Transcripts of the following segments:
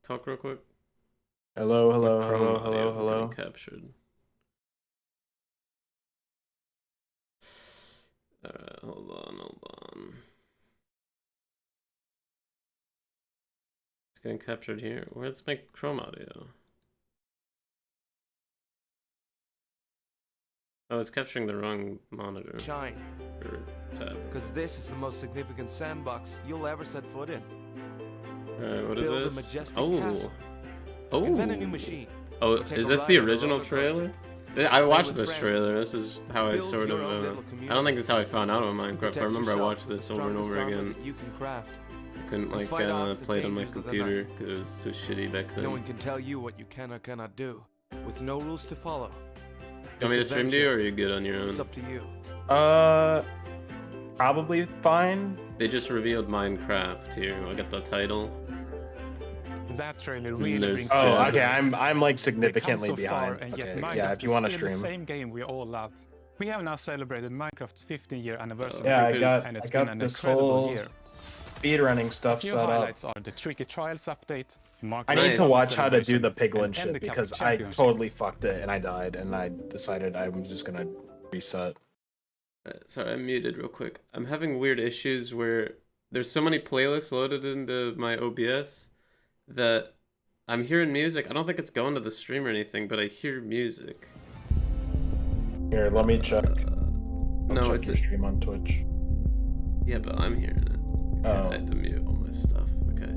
talk real quick? Hello, hello, Your Chrome hello, audio hello, is hello. getting captured. Alright, hold on. It's getting captured here. Where's my Chrome audio? Oh, it's capturing the wrong monitor. Shine, Or tab. because this is the most significant sandbox you'll ever set foot in. Alright, what Build is a this? majestic Oh. castle. Oh. Invent a new machine. Oh, Or take is a this ride the on a original roller coaster. trailer? I watched with this friends. trailer. This is how I Build sort your of. own little I community. don't think this is how I found out about Minecraft. Protect I remember I yourself watched with this the over and strongest over armor again. that you can craft. I couldn't like fight off the play it on my dangers of the computer night. because it was so shitty back then. No one can tell you what you can or cannot do, with no rules to follow. You want me to This stream to you, or are adventure, you good on your It's own? up to you. Probably fine. They just revealed Minecraft here. I got the title. That trailer And really there's brings Oh, Oh, okay, I'm like We've come significantly so far, behind. and yet Okay, Minecraft yeah, if you want to is still stream. the same game we all love. We have now celebrated Minecraft's 15-year anniversary. Yeah, think I got and I it's been got an this incredible whole year. speedrunning stuff A few set up. highlights are the Tricky Trials update, I need Nice. to watch how to do the Celebration, piglin and shit the Cup because of I Championships. totally fucked it and I died and I decided I was just gonna reset. Sorry, I'm muted real quick. I'm having weird issues where there's so many playlists loaded into my OBS that I'm hearing music. I don't think it's going to the stream or anything, but I hear music. Here, let me check. No, check it's your stream on Twitch. yeah, but I'm hearing it. Oh. I had to mute all my stuff. Okay.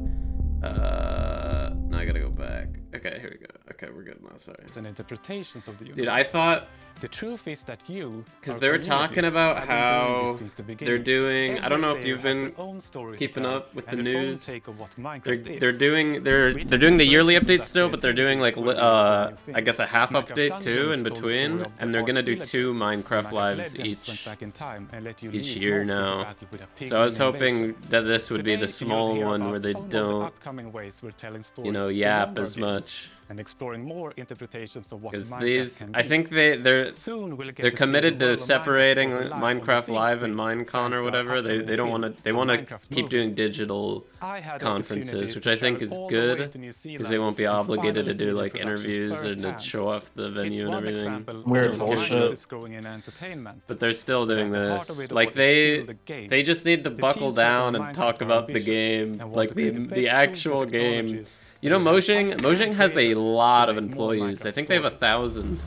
Now I gotta go back. Okay, here we go. Okay, we're good now. Sorry. and interpretations of the universe. Dude, I thought The truth is that you, because our they were community, talking about have been doing how this since the they're beginning. doing. I don't Every know if player you've has been their own story to keeping tell up with the and their own news. take of what They're Minecraft they're is. doing they're We they're doing the take yearly inspiration updates from still, that but they're doing like creativity for new I guess a things. half Minecraft update too in Dungeons told the story between, of and they're the gonna do Arch 2 Villager. Minecraft lives Legends went each back in time and let you each lead year monks into now. battle with a So I was pig hoping invasion. that this would be Today, the you'll small hear one about where they some of the don't, upcoming ways we're telling stories you know, beyond yap our as games much. and exploring more interpretations of what Because Minecraft these, can I be. think they're Soon we'll get they're to see committed the to world of separating brought to life on the Minecraft big Live and screen, Minecon thanks or to our whatever. They upcoming don't film, want to they The want to Minecraft keep Movie. doing digital I had the conferences, opportunity which to I think travel is all the way good to New because Zealand they won't be and obligated to finally see do the like production interviews and to firsthand. show off the It's venue and one everything. example Weird of how bullshit. Minecraft is growing in entertainment. But they're still But doing at the heart this. of it Like all, it's still the game. they just need to The buckle teams working down on and Minecraft talk are about the ambitious game, and want like to create the the best tools and actual game. technologies You know, that help us Mojang and has a creators lot to of make more employees. I Minecraft think they have stories. 1,000.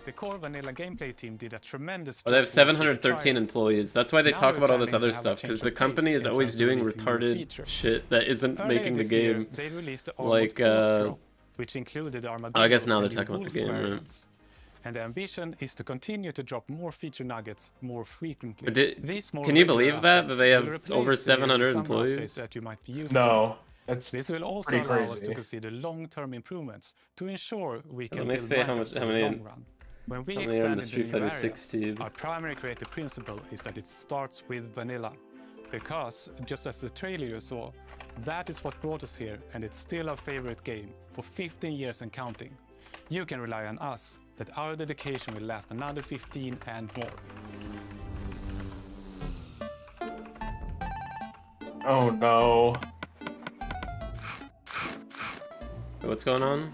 The core vanilla gameplay team did a tremendous Oh, they have job with Tricky 713 Trials. employees. That's why they Now talk we're about all this planning other to have a stuff, change because of the company pace is in always terms of doing releasing new retarded features. shit that isn't Earlier making the this year, game. they released the Like, Armored Core Scroll, which included Armadillo I guess now they're and talking about the Wolf game, right? variants. And the ambition is to continue to drop more feature nuggets more frequently. But These more can you regular believe that updates they will have replace over the yearly 700 summer employees? update that you might be used to. No, it's This will also pretty allow us to crazy. consider long-term improvements to ensure we can Let me build see how Minecraft much- for how the many- long run. When we how many are in expand the into Street new Fighter areas, 6 team? our primary creative principle is that it starts with vanilla. Because, just as the trailer you saw, that is what brought us here, and it's still our favorite game for 15 years and counting. You can rely on us that our dedication will last another 15 and more. Oh no. What's going on?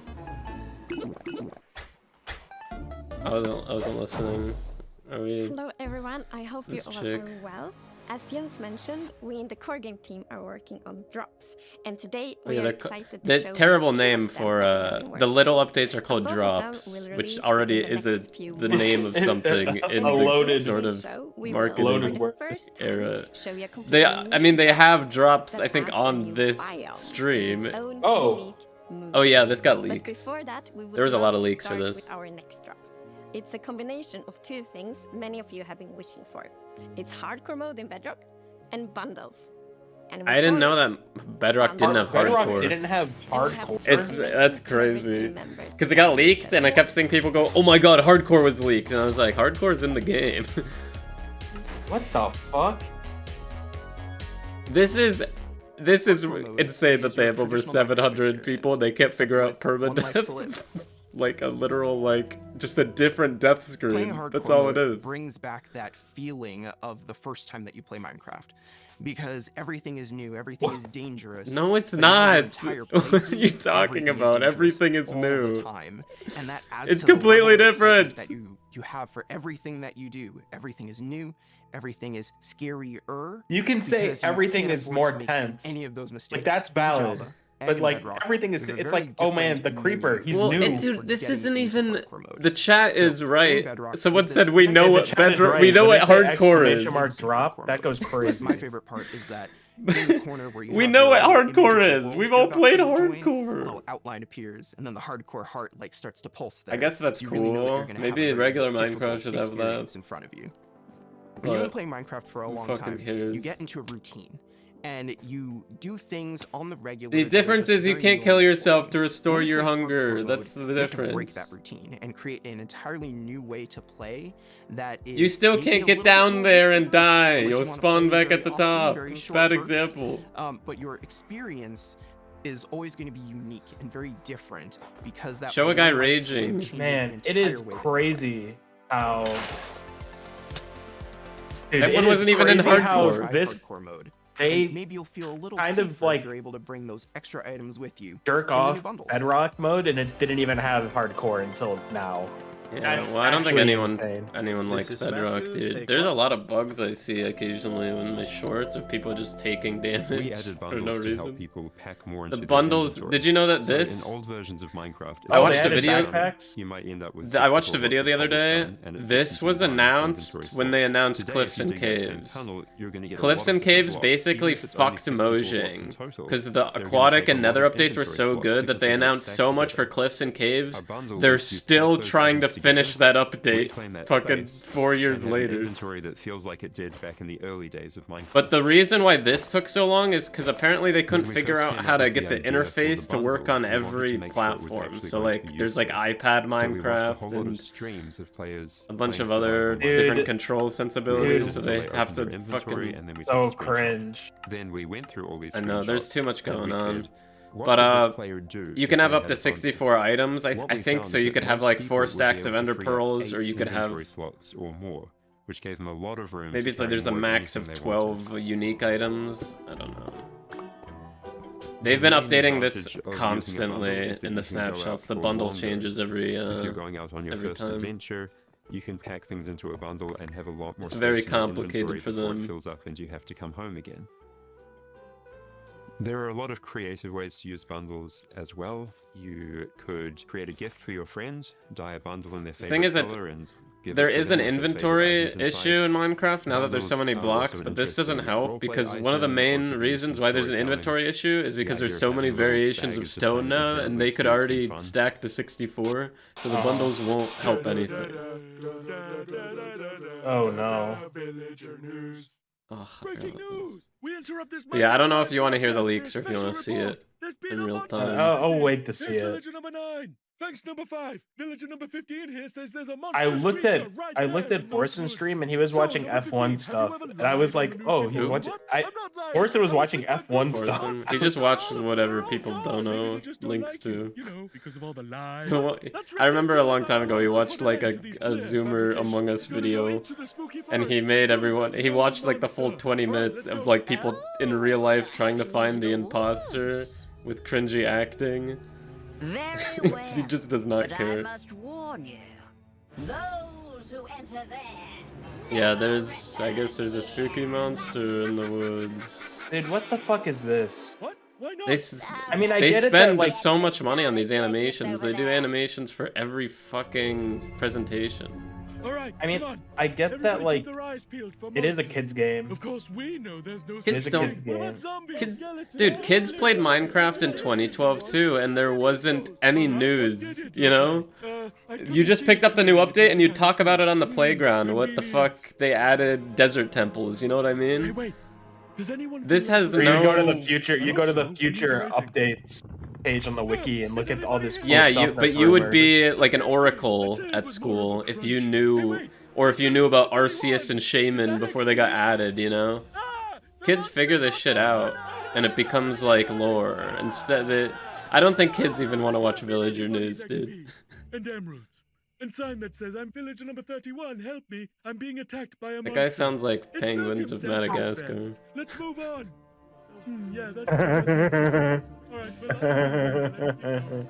I wasn't listening. Are we? Hello everyone, I hope you This all chick. are well. As Jens mentioned, we in the core game team are working on drops, and today Oh, we yeah, are the excited to the show terrible you two name of them for that we have been the working little on. updates are called Both of them drops, will which release already within is the a next few the weeks. name of something in In the this loaded sort of show, we marketing will, Loaded for word the first time, era. show you a They, completely I mean, they new have drops. that I think adds a on new this biome stream. with its own Oh. unique move. Oh yeah, this got But leaked. before that, we would There was a love lot of to leaks for start this. with our next drop. It's a combination of two things many of you have been wishing for. It's hardcore mode in Bedrock and bundles. And I didn't know before that Bedrock didn't have Bedrock hardcore. didn't have it, we have hardcore. two It's that's amazing favorite crazy. team members Because it got to leaked, and I show. kept seeing people go, "Oh my god, hardcore was leaked," and I was like, "Hardcore's in the game." What the fuck? This is Hardcore mode insane that is they your have over traditional Minecraft 700 people and they can't figure out with one life to permadeath. live. Like a literal, like, just a different death Playing screen. hardcore That's all it mode is. brings back that feeling of the first time that you play Minecraft. because everything is new, everything is dangerous. No, it's but you have an not. entire What are playthrough, you talking everything is about? dangerous Everything is all new. the time. And that adds It's to the completely level of excitement different. that you have for everything that you do. Everything is new, everything is scarier. You can say because you everything can't is afford more to make tense. Any of those mistakes. Like that's in valid. Java and But in like Bedrock. everything is, There's a it's very like, oh man, different the creeper, he's Well, new. and for dude, this getting isn't into even. hardcore mode. The chat So, is in right. Bedrock, Someone with said this we nice know little what The chat is Bedrock. right. We know When what they say hardcore is. exclamation mark drop, Hardcore that mode. goes crazy. My favorite part is that in the corner where you We have know your what little image hardcore of the is. world We've you're all about played to join, hardcore. A little outline appears, and then the hardcore heart like starts to pulse there. I guess that's You really know that cool. you're gonna have Maybe a very regular Minecraft difficult should have that. experience in front of you. When you've been But playing Minecraft for a who long fucking time, cares? you get into a routine, and you do things on the regular. The that are difference just is you very can't kill normal for yourself you. to restore When you your play hunger. hardcore That's mode, the you have to break difference. that routine and create an entirely new way to play that is. You still maybe a can't little get bit down more there and risk-averse, die. unless you You'll wanna spawn play back at very the often, top. very It's a short bad bursts. example. But your experience is always going to be unique and very different because that Show a guy one life to live raging. changes Man, the it is entire way that you play. crazy how. Dude, That it one is wasn't even in crazy how hardcore. Try this hardcore mode. they And maybe you'll feel a little kind safer of, like, if you're able to bring those extra items with you. jerk in the new off bundles. Bedrock mode, and it didn't even have hardcore until now. Yeah, That's well, I don't think actually anyone insane. likes This is about Bedrock, to dude. take There's a one. lot of bugs I see occasionally in my shorts of people just taking damage We added for bundles no to help reason. people pack more into The their bundles. inventory. Did you know that So this? in old versions of Minecraft, I Oh, watched they a added video- backpacks? you might end up with I watched a 64 video lots the of other day. cobblestone and at This least was 51 announced inventory when they slots. announced Today, Cliffs if you and dig that same Caves. tunnel, you're gonna get a Cliffs lot and of different Caves blocks, basically even if it's only fucked 64 blocks in Mojang total. because the They're gonna aquatic take a and lot nether of updates were inventory so slots good that because they they're announced stacked so much for together. Cliffs and Caves. A bundle They're lets you still stack those trying to items finish together, that update reclaim that fucking space, 4 years and have an later. inventory that feels like it did back in the early days of Minecraft. But the reason why this took so long is because apparently they couldn't we figure first out came how out to with get the the idea for the interface to work bundle, on we wanted to every make sure it was platform. actually So going to like be there's like useful. iPad So we watched a Minecraft whole lot of and streams of players a bunch playing of other survival mode. different Dude. control sensibilities, Dude. so they Until have opened to their inventory, fucking. and then we So took a screenshot. cringe. Then we went through all these I know there's screenshots, too much and going we on. said, what But could this player do you if can have they up had to a bundle? 64 items. I What we think found so. is You that could have most like people 4 would be stacks of able to Ender free up Pearls, or 8 you could have inventory slots or more, which gave them a lot of room. maybe to it's like carry there's a more max anything of they wanted. 12 unique items. I don't know. They've been main updating this advantage of using a bundle constantly is that in the you can go out snapshots. The for bundle longer. changes every. If you're going out on your every first time. adventure, you can pack things into a bundle and have a lot more It's space very in your complicated inventory for before them. it fills up and you have to come home again. There are a lot of creative ways to use bundles as well. You could create a gift for your friend, dye a bundle in their favorite thing is that color, and give There it to is them an with their favorite inventory items inside. issue in Minecraft now that there's so many Bundles are blocks, also but this doesn't interesting help roleplay because one of the item, or main could be reasons some why there's an storytelling. inventory issue is because The there's idea so of many having a little variations bag of of stuff stone in now, there and would they be could some already fun. stack to 64, so the bundles won't help anything. Oh no. Oh, Breaking news! We interrupt this. But yeah, I don't know if you want to hear the podcast leaks for or a if you want to special see report. it There's been in a real monster time. I'll wait to see Here's it. villager number 9. Thanks, number 5. Villager number 15 here says there's a monster. I looked at Borson's stream and he was watching F1 stuff, and I was like, oh, he's watching. Borson was watching F1 stuff. Borson, he just watched whatever people don't know links to. You know, because of all the lies. I remember a long time ago he watched like a Zoomer Among Us video, and he made everyone. He watched like the full 20 minutes of like people in real life trying to find the imposter with cringy acting. Very well. He just does not But care. I must warn you. Those who enter there. Yeah, I guess there's a spooky monster in the woods. Dude, what the fuck is this? What? Why not? I mean, I They get it spend that like so much money on these animations. They do animations for every fucking presentation. All right, I mean, come on. I get Everybody that like keep their eyes peeled for it is a monsters. kids game. Of course, we know there's no Kids such don't- thing. What about zombies, Kids, skeletons, dude, kids played Minecraft in 2012 too, and there wasn't any news, you know? You just picked up the new update and you talk about it on the playground. What the fuck? They added desert temples, you know what I Hey, mean? wait. Does anyone This has Or you go to no... the future. You go to the future updates page on the wiki and look at all this. Cool Yeah, stuff but that's you would rumored. be like an oracle at school if you knew, or if you knew about Arceus and Shaman before they got added, you know? Kids figure this shit out, and it becomes like lore. Instead, I don't think kids even want to watch Villager News, dude. And emeralds. And sign that says, I'm villager number 31, help me. I'm being attacked by a That monster. guy sounds like It's penguins of circumstantial at Madagascar. best. Let's move on. Yeah, that's Alright,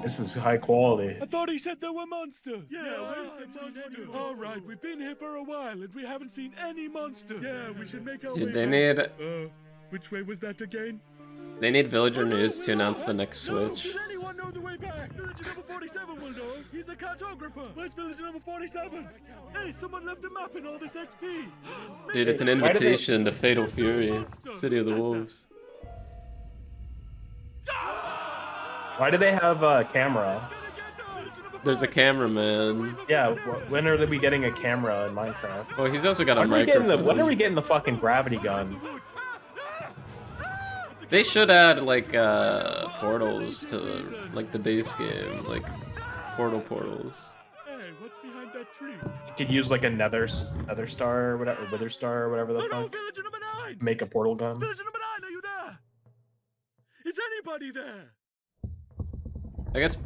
This is high quality. I thought he said there were monsters. Yeah, where's the monster? All right, we've been here for a while and we haven't seen any monsters. Yeah, we should make our way Dude, they back. need Which way was that again? Villager News to announce the next No, Switch. does anyone know the way back? Villager number 47 will know. He's a cartographer. Where's villager number 47? Hey, someone left a map in all this XP. Dude, it's an Why do they- invitation to Fatal Fury, City of the Wolves. Why do they have a camera? There's a cameraman. Yeah, when are we getting a camera in Minecraft? Well, he's also got a When are we microphone. getting the fucking gravity gun? They should add like portals to like the base game, like portals. Hey, what's behind that tree? You could use like a nether star or whatever, wither star or whatever the Oh no, fuck. villager number 9! Make a portal gun. Villager number 9, are you there? Is anybody there? I guess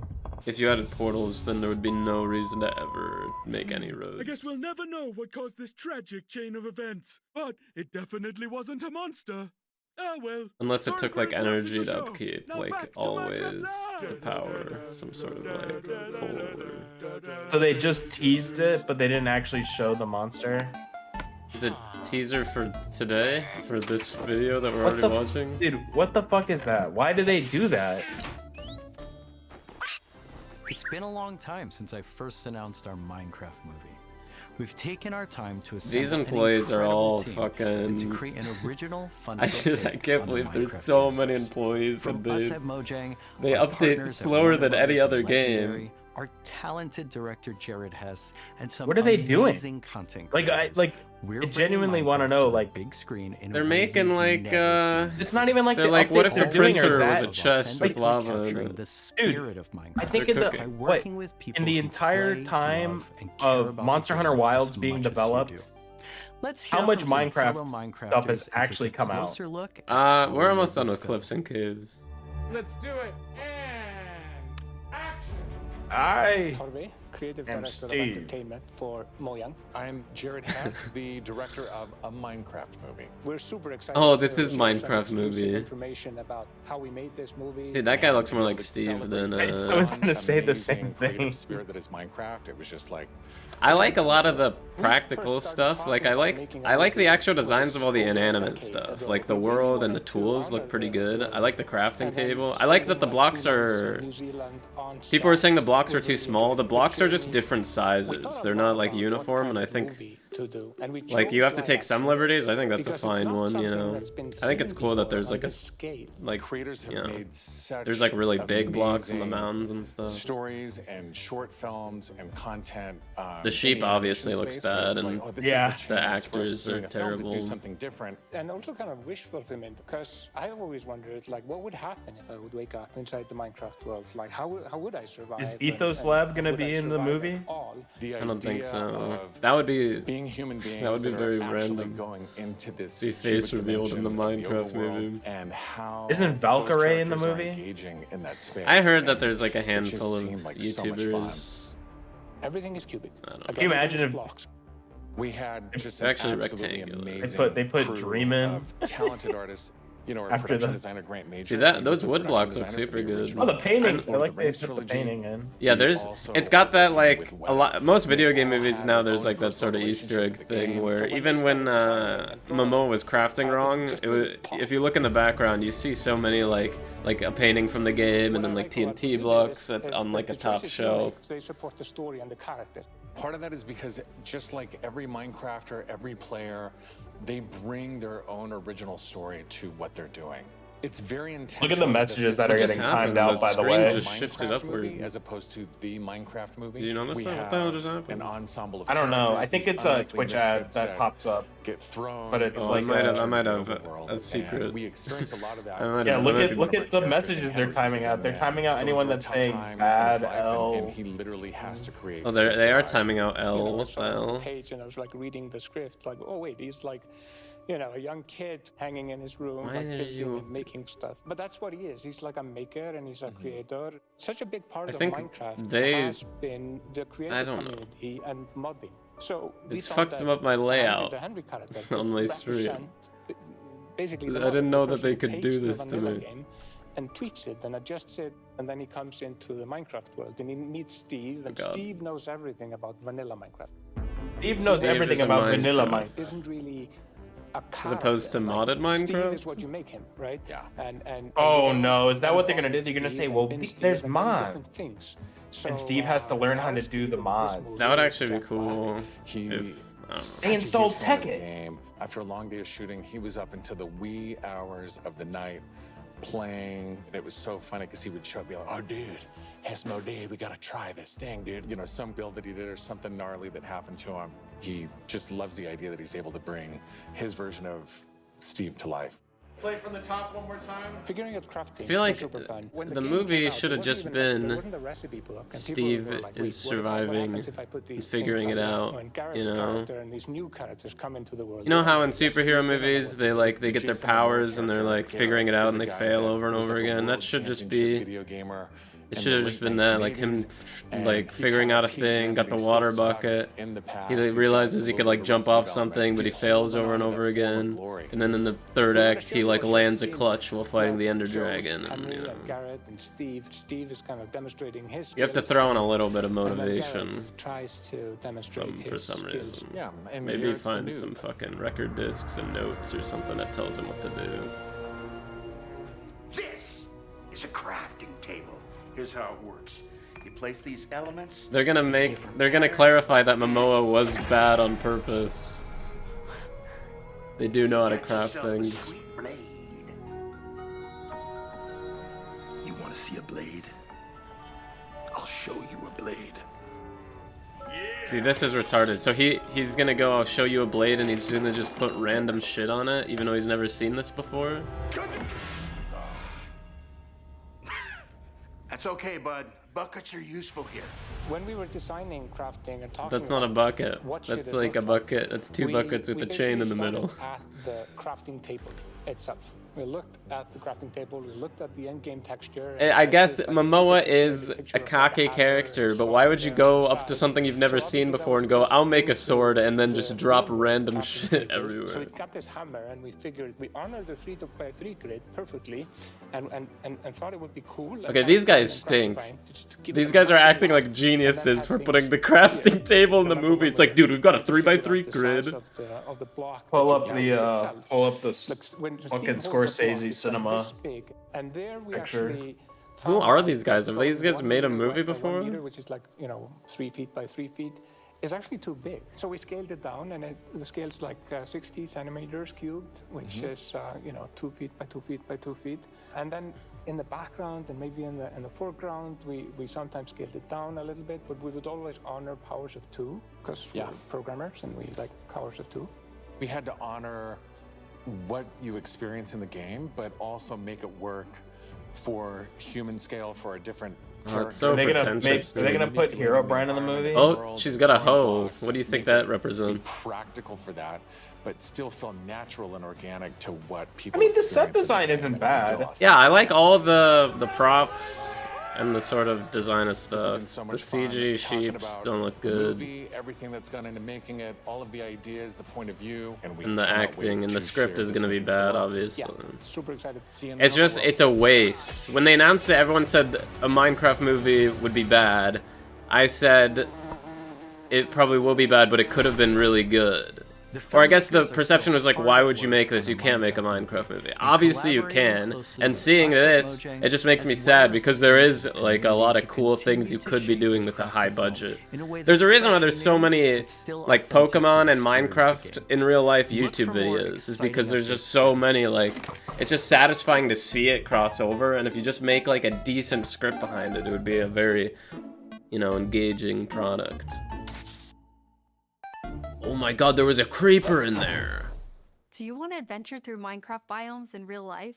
if you added portals, then there would be no reason to ever make any roads. I guess we'll never know what caused this tragic chain of events, but it definitely wasn't a monster. Ah well. Unless it Sorry took for like interrupting energy the to show. upkeep, Now like back to always Minecraft to power some sort of like coal or... So they just teased it, but they didn't actually show the monster. Is it teaser for today? For this video that we're What already the watching? Dude, what the fuck is that? Why do they do that? It's been a long time since I first announced our Minecraft movie. We've taken our time to assemble These employees an are all incredible team and to fucking... create an original, fun I can't believe there's so many employees and From us at Mojang, they our update partners at slower Warner than any Brothers other and game. Legendary, our talented director Jared Hess, and some What are they doing? amazing content Like creators. We're I bringing genuinely want to Minecraft know the like big screen in a They're way making you've like never seen. it's not even like they're the like, what updates if their they're doing are printer was that a chest with Authentically lava in capturing it? the spirit of Minecraft. I think They're in the cooking. By what working with people in the who entire play, time love, and care of about the Monster game Hunter as Wilds being much as you developed, do. Let's how hear much from some Minecraft fellow Minecrafters stuff has and take actually a come out? closer look at We're almost done this with film. Cliffs and Caves. Let's do it. And action. I Torve, creative am director of Steve. entertainment for Mojang. I'm Jared Hess, the director of a Minecraft movie. We're super excited. Oh, this to is share some Minecraft exclusive movie. Information about how we made this movie. Dude, that guy looks more like Steve than I was gonna say the same Amazing creative thing. spirit that is Minecraft. It was just like I like a lot of the practical stuff. Like I like the actual designs of all the inanimate stuff. Like the world and the tools look pretty good. I like the crafting table. I like that the blocks are... People were saying the blocks are too small. The blocks are just different sizes. They're not like uniform, and I think like you have to take some liberties. I think that's a fine one, you know. I think it's cool that there's like a like creators have you know, made such there's like really big blocks in the amazing mountains and stuff. stories and short films and content. The sheep in the obviously animation looks space where bad, it's and like, oh, this yeah, is the chance for us actors doing are a film to do terrible. something different. And also kind of wish fulfillment, because I always wondered, like, what would happen if I would wake up inside the Minecraft world? Like, how would I survive? Is and- Ethos and Lab how gonna would I be in the survive movie? at all? The I don't think idea so. of That would be being human beings that would be that very are actually random. going into this Be face cubic revealed in the dimension of Minecraft overworld movie. and how Isn't those Valkyrae in the characters are movie? engaging in that space. I heard that And there's like a it just handful of seemed like so much fun. YouTubers. Everything is cubic. I don't know. Can you imagine if blocks. We had just They're an actually absolutely rectangular. amazing They put crew Dream in. of talented artists. You know, our After production the- designer Grant Major. See that he those was the wood production blocks look designer for super the good. original Oh, the painting. I Lord of like the they Rings put the trilogy. painting in. Yeah, We there's also it's got that worked like with a Weta. lot. Most video We game all movies had now our there's own like that personal sort of Easter egg relationship with the thing game. where So when even they when started designing and Momoa was crafting wrong, just it was, really pop. if you look in the background, you see so many like a painting from the game and then like TNT blocks on like a top shelf. They support the story and the character. Part of that is because just like every Minecrafter, every player, they bring their own original story to what they're doing. It's very intentional. Look at the messages that are What just getting happened? timed out, The by the screen way. just shifted Minecraft upward. movie as opposed to the Minecraft movie. Did you notice we that? What have the hell just happened? an ensemble of I don't know. I characters, think these it's a unlikely Twitch ad misfits that pops up. get thrown. But it's Oh, like I might have overworld, a and secret. we experience a lot of that. I might Yeah, have- look might at be look one at the messages they're timing out. They're timing out anyone that's saying bad L. And he literally has to create. Oh, they are GCI. timing out L. You know, I What saw the it on the hell? page and I was like reading the script, like, oh wait, he's like you know, a young kid hanging in his room, Why like did building you- and making stuff. But that's what he is. He's like a maker and he's a creator. Such a big part I of think Minecraft they- has been the creative don't know. community and modding. So we It's found fucked that up my layout the Henry character on my could stream. represent basically the I didn't model, know the that they person could who do takes the this to vanilla me. game and tweaks it and adjusts it, and then he comes into the Minecraft world and he meets Steve, and God. Steve knows everything about vanilla Minecraft. Steve knows Steve everything is a about vanilla Minecraft. Minecraft. Isn't really a As opposed to character. modded Steve Minecraft? is what you make him, right? Yeah. And Oh and no, is that what they're gonna do? and They're gonna Steve say, and well, bin Steve there's and then mods. different things. And So, Steve has to learn how to now do the Steve in this mods. movie That would is actually be Jack cool. Black. He If, I don't know. They such a installed huge fan of the Tekkit. game. After a long day of shooting, he was up into the wee hours of the night playing. It was so funny because he would show up and be like, oh, dude, it's no day. We got to try this thing, dude. You know, some build that he did or something gnarly that happened to him. He just loves the idea that he's able to bring his version of Steve to life. Play it from the top one more time. Figuring out crafting. I feel like was super fun. When the game movie came out, should have there just wasn't even been there wasn't a recipe book, and people Steve were like, is "Wait, what surviving happens if I put these and figuring things it on there?" out, When you Garrett's know? character and these new characters come into the world. You know they how don't in know the superhero recipes, they don't know movies what they to do. like they get their powers and they're like figuring it out and they fail over and over again? That should just be. It should have just been that, like him, like figuring out a thing, got the water bucket. He like, realizes he could like jump off something, but he fails over and over again. And then in the third act, he like lands a clutch while fighting the Ender Dragon. And, Henry you know, and Garrett and Steve. Steve is kind of demonstrating his. you have to skills, throw in a little bit of and then motivation. Garrett tries to demonstrate For his some skills. reason. Yeah, and Maybe Garrett's the find noob. some fucking record discs and notes or something that tells him what to do. This is a crafting table. Here's how it works. You place these elements. They're gonna clarify that Momoa was bad on purpose. They do know how to Get craft yourself a things. sweet blade. You want to see a blade? I'll show you a blade. See, this is retarded. So he's gonna go, I'll show you a blade, and he's gonna just put random shit on it, even though he's never seen this before. That's okay, bud. Buckets are useful here. When we were designing crafting and talking That's not a about bucket. what should That's it like a look like, bucket. That's two we- buckets with we a chain in the basically middle. started at the crafting table itself. We looked at the crafting table, we looked at the end game texture. and I guess actually Momoa started seeing is the a picture of cocky the hammer, character, but why would you sword, go and up to side. something you've never So seen obviously that before and was go, I'll make a the sword, and then just drop wood random crafting shit table. So everywhere? we got this hammer and we figured we honored the 3x3 grid perfectly and thought it would be cool. and Okay, fun these guys and stink. gratifying to keep These the guys are muscle acting like alive. geniuses And then for have putting the things crafting here. table in the Remember movie. when It's like, we dude, we've got a figured 3x3 out the size grid. of the block Pull that up you the count itself. pull up the Look, when Steve fucking holds a block, Scorsese it's cinema like this big, and there we picture. actually Who found are out these guys? Have that these guys 1 made a meter movie by 1 before? meter, which is like 3 feet by 3 feet, is actually too big. So we scaled it down, and the scale's like 60 centimeters cubed, which is 2 feet by 2 feet by 2 feet. And then in the background and maybe in the foreground, we sometimes scaled it down a little bit, but we would always honor powers of 2 because we're programmers and we like powers of 2. We had to honor what you experience in the game, but also make it work for human scale for a different. Oh, it's so Are they gonna pretentious. are they gonna put Herobrine in the movie? Oh, she's got a hoe. What do you think that represents? Practical for that, but still feel natural and organic to what people. I mean, the set experience in design the isn't game. bad. Yeah, I like all the props and the sort of design of This has stuff. been so The much fun CG talking sheeps about don't look the good. Movie, everything that's gone into making it, all of the ideas, the point of view, and we And the cannot wait acting and the to script share is this gonna be with the bad, world. obviously. Yeah, super excited to see It's just, it's a waste. When they announced it, everyone said a Minecraft movie would be bad. I said it probably will be bad, but it could have been really good. Or I guess the perception was like, why would you make this? You can't make a Minecraft movie. Obviously you can. And seeing this, it just makes me sad because there is like a lot of cool things you could be doing with a high budget. There's a reason why there's so many like Pokemon and Minecraft in real life YouTube videos. Is because there's just so many, like, it's just satisfying to see it cross over, and if you just make like a decent script behind it, it would be a very, engaging product. Oh my god, there was a creeper in there. Do you want to adventure through Minecraft biomes in real life?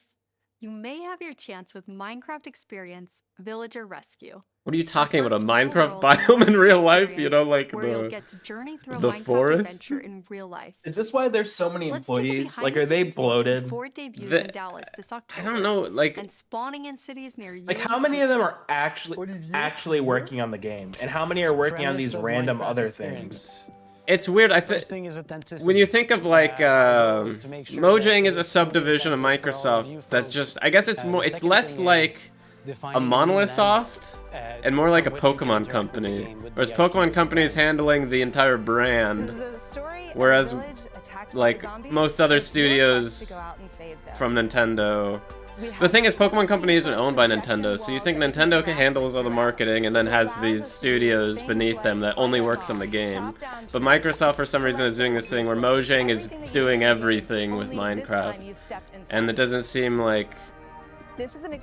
You may have your chance with Minecraft Experience Villager Rescue. What are you talking about? A First Minecraft real-world biome in real life? You experience know, like where you'll get to journey through a the Minecraft forest? adventure in real life. Is this why there's so many Let's take a employees? Like, behind are the they scenes look bloated? before it debuts The- in Dallas this I October. don't know, like And spawning in cities near you. Like, how many of them are actually working on the game, and how many are working on these random other things? it's weird. I think when you think of like Mojang is a subdivision of Microsoft. That's just I guess it's more. It's less like a Monolith Soft and more like a Pokemon company. Whereas Pokemon Company is handling the entire brand, whereas like most other studios from Nintendo. The thing is, Pokemon Company isn't owned by Nintendo, so you think Nintendo handles all the marketing and then has these studios beneath them that only works on the game. But Microsoft, for some reason, is doing this thing where Mojang is doing everything with Minecraft. And it doesn't seem like...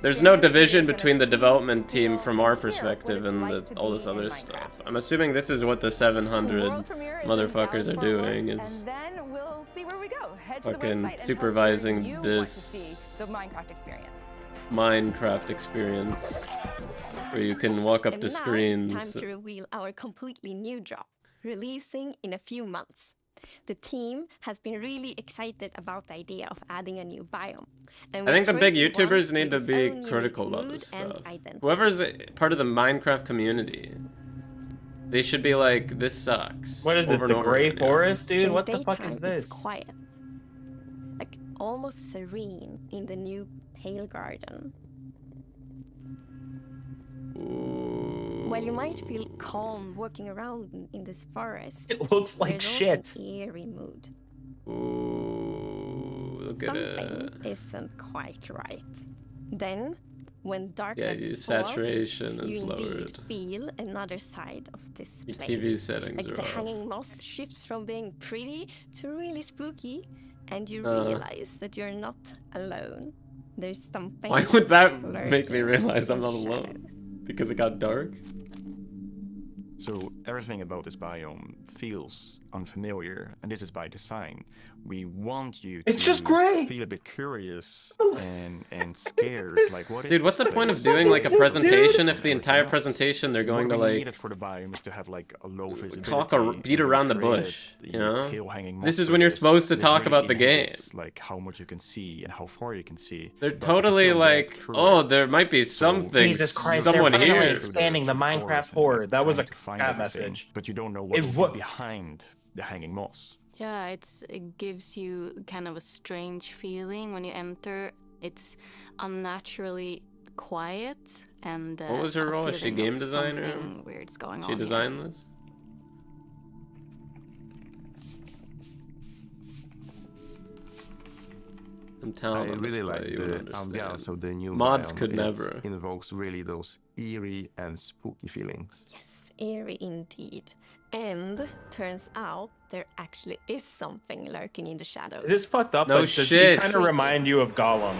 There's no division between the development team from our perspective and all this other stuff. I'm assuming this is what the 700 motherfuckers are doing, is fucking supervising this the Minecraft experience. Minecraft experience where you can walk up And to now screens. it's time to reveal our completely new drop, releasing in a few months. The team has been really excited about the idea of adding a new biome. And I think the we're big creating one YouTubers need to with its be own unique critical about mood this and stuff. identity. Whoever's part of the Minecraft community, they should be like, this sucks. What is it, over the and over Grey again, yeah. Forest, dude? During What the fuck daytime, is it's this? quiet, like almost serene in the new Pale Garden. While you might feel calm walking around in this forest, It looks like there's shit. also an eerie mood. Ooh, look at it. Something isn't quite right. Then, when Yeah, darkness your falls, saturation is you indeed lowered. feel another side of this Your place. TV settings like are the off. hanging moss shifts from being pretty to really spooky, and you Uh. realize that you're not alone. There's something. Why would that make me lurking realize I'm in not the alone? shadows. Because it got dark? So everything about this biome feels unfamiliar, and this is by design. We want you to It's just great. feel a bit curious and scared. Like, what is Dude, what's this the point of place? doing like a Dude. presentation if the entire presentation they're going What to we like needed for the biome is to have like a low visibility. talk or beat and around the created bush, the you know? hill-hanging This is moss when you're for supposed to This talk really about the game. inhibits, like how much you can see and how far you can see. They're but you can totally still walk like, through oh, it. there might be something, Jesus Christ, someone they're finally here. expanding the Minecraft horde. That was a chat message. But you don't know what It will wa- be behind the hanging moss. Yeah, it gives you kind of a strange feeling when you enter. It's unnaturally quiet and What was her a role? Is she feeling game of designer? something weird's going on She here. designed this? Some talent I on really display, like you the would understand. ambiance of the new Mods biome. could It never. invokes really those eerie and spooky feelings. Eerie indeed. And turns out there actually is something lurking in the shadows. It is fucked up, No but does she shit. kind of remind you of Gollum?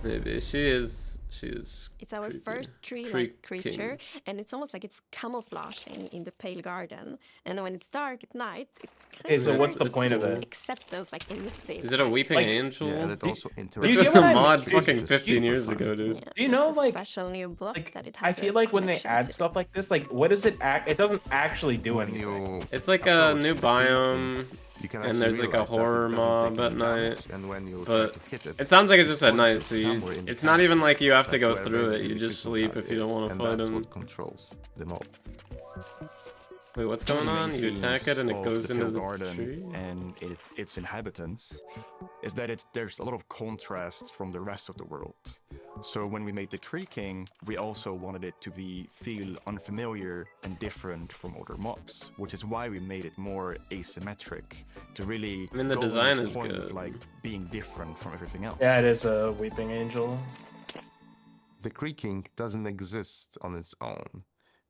Maybe she is. It's our creepy. first tree-like Creaking. creature, and it's almost like it's camouflaging in the Pale Garden. And when it's dark at night, it's kind Okay, of so what's the It's point of cool. it? Except those like elusive. Is it a weeping Like- angel? Yeah, that also This interacts was get a what I mod mean? fucking It's 15 super years fun. ago, dude. Yeah, Do you know, there's a like- special new block that it has I a feel like when they connection add to. stuff like this, like, what does it act? It doesn't actually do When anything. you It's like a approach new the biome, creature, you can and there's actually like a realize that it horror doesn't mob take at any night. damage, and when you But try to hit it, it sounds like it's just at points night, so somewhere in the it's not camera. even like you have to That's go where through it. basically You the just creature sleep part if you don't is, want to and fight that's him. what controls the mob. Wait, what's going One on? of the You main attack it and it themes goes of the into Pale the Garden tree? and its inhabitants is that there's a lot of contrast from the rest of the world. So when we made the creaking, we also wanted it to feel unfamiliar and different from other mobs, which is why we made it more asymmetric to really I mean, the go on design this is point good. of like being different from everything else. Yeah, it is a weeping angel. The creaking doesn't exist on its own.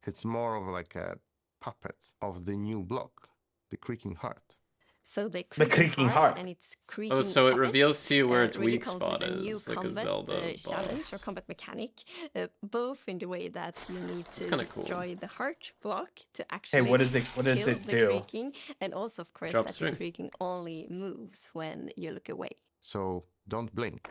It's more of like a puppet of the new block, the creaking heart. So they The creaking heart. and it's creaking. Oh, so it puppet, reveals to you where its really weak comes spot with a new is, like a combat, Zelda challenge or boss. combat mechanic, both in the way that you need to kinda cool. destroy the heart block to actually. Hey, what does it kill do? the creaking, and also of course Drop that string. the creaking only moves when you look away. So Don't blink.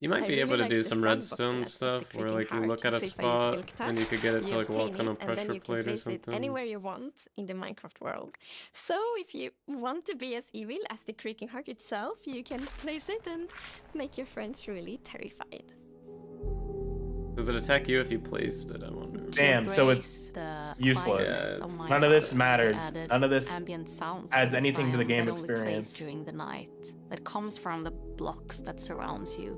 You might I be really able to like do the some sandboxiness redstone of the stuff where Creaking like you Heart. look at a So if I spot silk touch, and you could get it to you like walk obtain on a it, and then pressure you can plate or place it something. anywhere you want in the Minecraft world. So if you want to be as evil as the Creaking Heart itself, you can place it and make your friends really terrified. Does it attack you if you placed it? I wonder. Damn, so it's useless. Yeah, None of this matters. None of this ambient sounds adds for the anything to the biome game that only plays experience. during the night that comes from the blocks that surrounds you.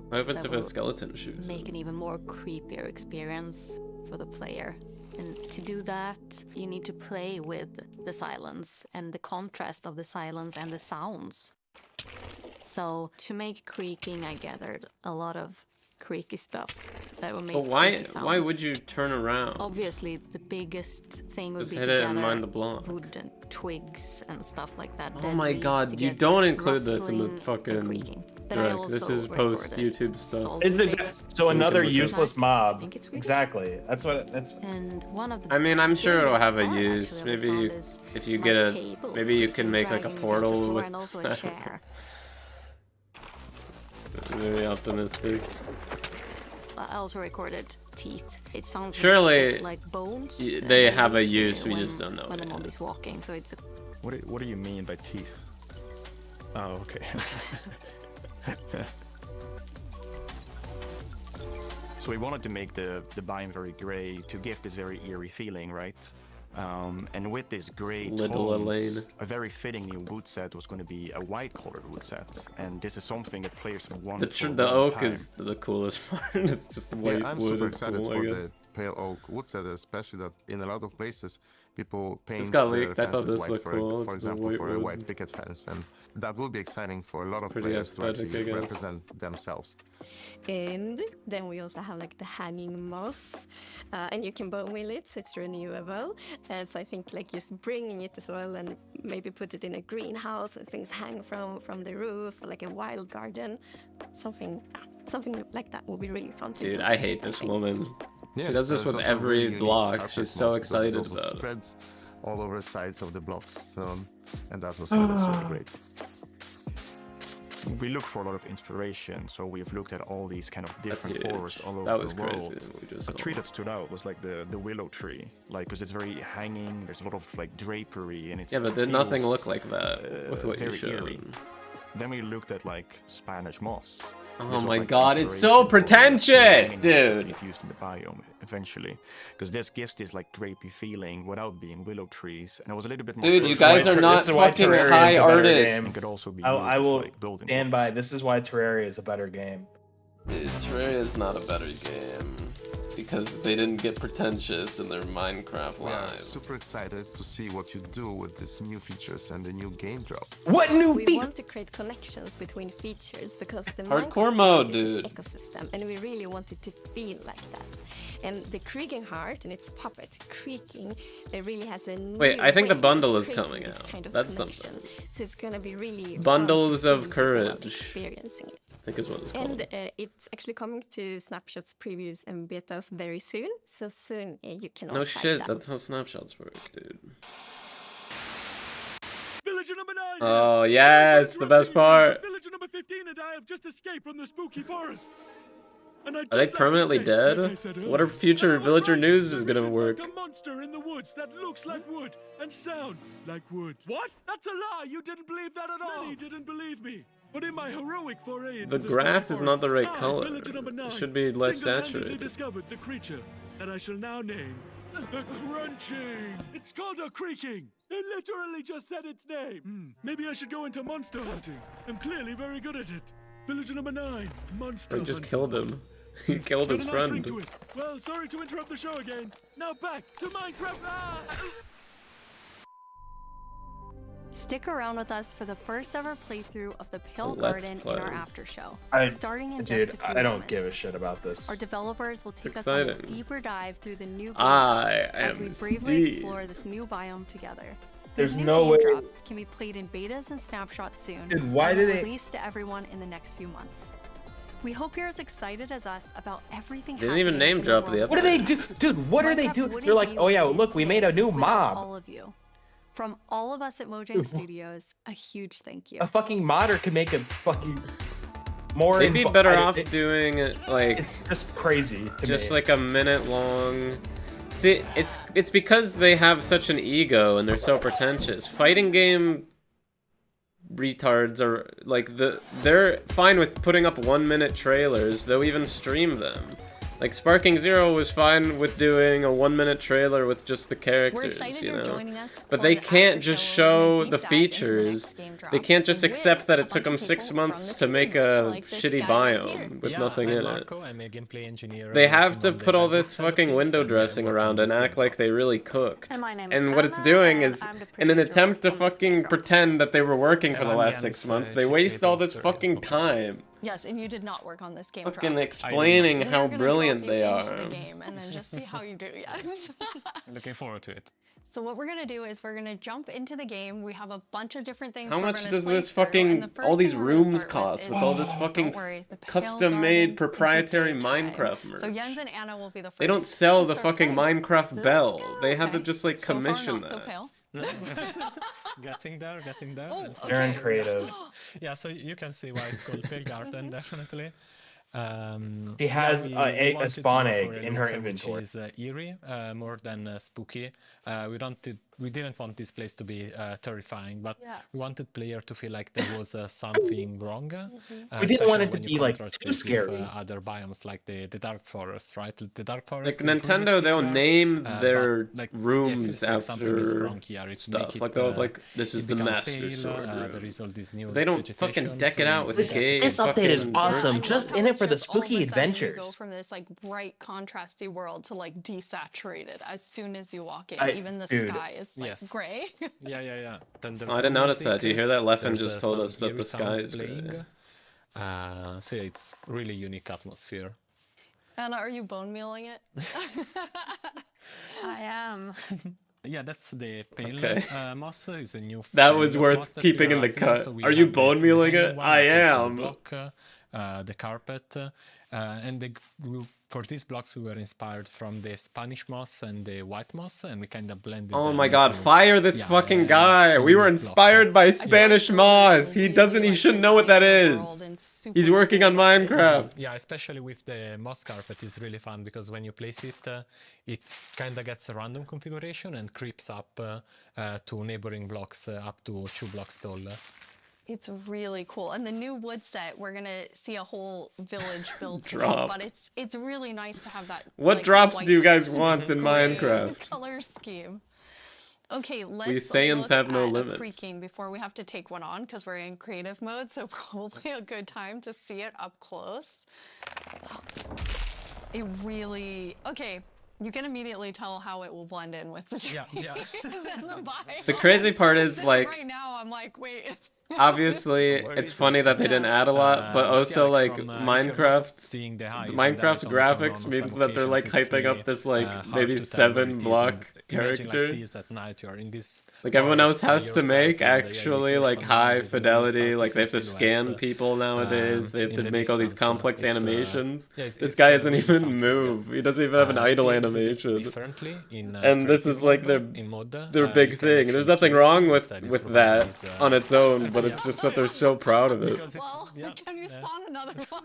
What happens that if a will skeleton shoots make it? an even more creepier experience for the player. And to do that, you need to play with the silence and the contrast of the silence and the sounds. So to make creaking, I gathered a lot of creaky stuff that will make But why? creaky sounds. Why would you turn around? Obviously, the biggest thing would Just be hit to it and gather mind the block. wood and twigs and stuff like that. Oh dead my leaves god, to you get don't include this in the rustling and fucking creaking. That I direct. This also is post recorded. YouTube stuff. Salt It's sticks. so another You can look useless I mob. think it's Swedish. Exactly. That's what. That's. And one of the I mean, I'm sure it'll biggest have a part, use. actually, of Maybe the you, sound is if you my get a, table, maybe you which can I'm make like a dragging across the portal floor, with. and also a chair. Very optimistic. I also recorded teeth. It sounds Surely a bit like bones. they have a use, we just don't know when it the mob yet. is walking. So it's a What do you mean by teeth? Oh, okay. So we wanted to make the biome very gray to give this very eerie feeling, right? And with this gray Little tones, Elaine. a very fitting new wood set was going to be a white colored wood set, and this is something that players have The wanted for a the long oak time. is the coolest part. It's just the white Yeah, I'm wood super is excited cool, for I the guess. pale oak wood set, especially that in a lot of places people paint got their leaked. I thought fences this white, looked cool. It's for the example, white for a wood. white picket fence, and that will be exciting for a lot of Pretty players to aesthetic, I actually guess. represent themselves. And then we also have like the hanging moss, and you can bone wheel it, so it's renewable. So I think like just bringing it as well, and maybe put it in a greenhouse and things hang from the roof, or like a wild garden, something like that would be really fun to Dude, do, I hate this think. woman. Yeah, She does this there's with also every really unique block. carpet She's moss so because it excited also about it. spreads all over the sides of the blocks, and that's also really great. We look for a lot of inspiration, so we've looked at all these kind of different huge. forests all over That was the crazy, world. what we just A saw. tree that stood out was like the willow tree, like because it's very hanging. There's a lot of like drapery, and it's Yeah, but did nothing feels, look like that with what you very showed? eerie. Then we looked at like Spanish moss. Oh This was, my like, god, it's so inspiration for pretentious, hanging moss dude. If used in the biome eventually, because this gives this like drapey feeling without being willow trees, and it was a little bit more. Dude, you This is why guys are Ter- not this is why fucking Terraria high is a better artists. game. It could also be I used as, will like, building stand blocks. by. This is why Terraria is a better game. Dude, Terraria is not a better game because they didn't get pretentious in their Minecraft We are live. super excited to see what you do with these new features and the new game drop. What new We want to create connections between features because the Hardcore Minecraft mode, is an dude. ecosystem, and we really want it to feel like that. And the Creaking Heart and its puppet creaking, it really has a Wait, new I think the way of bundle is creating coming this out. kind of That's connection. something. So it's gonna be really Bundles fun to of see people Courage. experiencing it. I think is what it's called. And it's actually coming to Snapshots previews and betas very soon. So soon you can all No try shit, it out. that's how snapshots work, dude. Villager number 9! Oh, yes, the best part. Villager number 15 and I have just escaped from the spooky forest. And I'd Are they just like to permanently say, dead? like I said What are earlier, future I was villager right. news There is gonna in work? fact a monster in the woods that looks like wood and sounds like wood. What? That's a lie. You didn't believe that at all. Many didn't believe me. But in my heroic foray into The the grass spooky is not the forest, right I, color. Villager number 9, It should be less single-handedly saturated. discovered the creature that I shall now name the Crunching. It's called a creaking. It literally just said its name. Maybe I should go into monster hunting. I'm clearly very good at it. Villager number 9, monster Or he just hunting. killed him. He killed his Got a nice ring friend. to it. Well, sorry to interrupt the show again. Now back to Minecraft. Stick around with us for the first ever playthrough of the Pale Let's Garden play. in our after show. Starting in Dude, just a few I don't moments. give a shit about this. Our developers will take It's us on a exciting. deeper dive through the new game I as we am bravely Steve. explore this new biome together. There's These new no game way- drops can be played in betas and snapshots soon. Dude, why and do will they- release to everyone in the next few months. We hope you're as excited as us about everything. They didn't even happening name in drop the the world. What do they do? Dude, what are they Minecraft doing? wouldn't They're like, be oh yeah, what it is look, we made a new without mob. all of you. From all of us at Mojang Studios, a huge thank you. A fucking modder could make a fucking more. They'd be better off doing like it's just crazy. Just like a minute long. See, it's because they have such an ego and they're so pretentious. Fighting game retards are like they're fine with putting up 1 minute trailers. They'll even stream them. Like Sparking Zero was fine with doing a 1 minute trailer with just the characters, you know. But they can't just show the features. They can't just accept that it took them 6 months to make a shitty biome with nothing in it. I'm a gameplay engineer. They have to put all this fucking window dressing around and act like they really cooked. And what it's doing is, in an attempt to fucking pretend that they were working for the last 6 months, they waste all this fucking time. Yes, and you did not work on this game. Fucking explaining how brilliant they are. The game and then just see how you do. Yes. Looking forward to it. So what we're gonna do is we're gonna jump into the game. We have a bunch of different things. How much does this fucking all these rooms cost with all this fucking custom-made proprietary Minecraft merch? So Jens and Anna will be the first. They don't sell the fucking Minecraft bell. They had to just like commission so far, not that. So pale. Getting there. Oh, okay. They're uncreative. Yeah, so you can see why it's called Pilgarden, definitely. She has a spawn egg in her Which inventory. is eerie, more than spooky. We didn't want this place to be terrifying, but we wanted player to feel like there was something wrong. We didn't want it to when you be like contrast too it with, scary. Other biomes like the dark forest, right? The dark forest. Like Nintendo, they'll name their but, like, rooms if something is after wrong here, it stuff. make it, Like they'll have like this is it the become Master pale, Sword room. there is all this new They don't vegetation, fucking deck it so out with This gay update is fucking awesome. Just in it for the Just all of spooky a sudden adventures. You go from this like bright, contrasty world to like desaturated as soon as you walk in. Even the dude. sky is like gray. Yeah. Then there's Oh, I didn't some notice that. Do you hear that? Leffen there's, just told some us that eerie the sky sounds is gray. playing. So yeah, it's really unique atmosphere. Anna, are you bone mealing it? I am. Yeah, that's the pale Okay. moss. Is a new. That was flavor worth moss that keeping we in the adding. cut. So we Are you have bone the mealing hanging it? one I that is a am. block, the carpet, and for these blocks we were inspired from the Spanish moss and the white moss, and we kind of blended. Oh them my god, into- fire this yeah, fucking yeah, guy! We were block. inspired by Spanish moss! He should know what that is! He's working on Minecraft! Yeah, especially with the moss carpet is really fun because when you place it, it kind of gets a random configuration and creeps up to neighboring blocks up to 2 blocks tall. It's really cool. And the new wood set, we're gonna see a whole village built today, Drop. but it's really nice to have that. What like, drops do you white guys want in gray Minecraft? color scheme. Okay, let's Saiyans look have no at a limits. creaking before we have to take one on because we're in creative mode, so probably a good time to see it up close. It really okay. You can immediately tell how it will blend in with the trees and the biome. The crazy part is, Since like, right now I'm like, wait. obviously, it's funny that they didn't add a lot, but also, like, Minecraft graphics means that they're, like, hyping up this, like, maybe 7 block character. Like, everyone else has to make actually, like, high fidelity, like, they have to scan people nowadays, they have to make all these complex animations. This guy doesn't even move, he doesn't even have an idle animation. And this is, like, their big thing. There's nothing wrong with that on its own, but it's just that they're so proud of it. Well, can you spawn another one?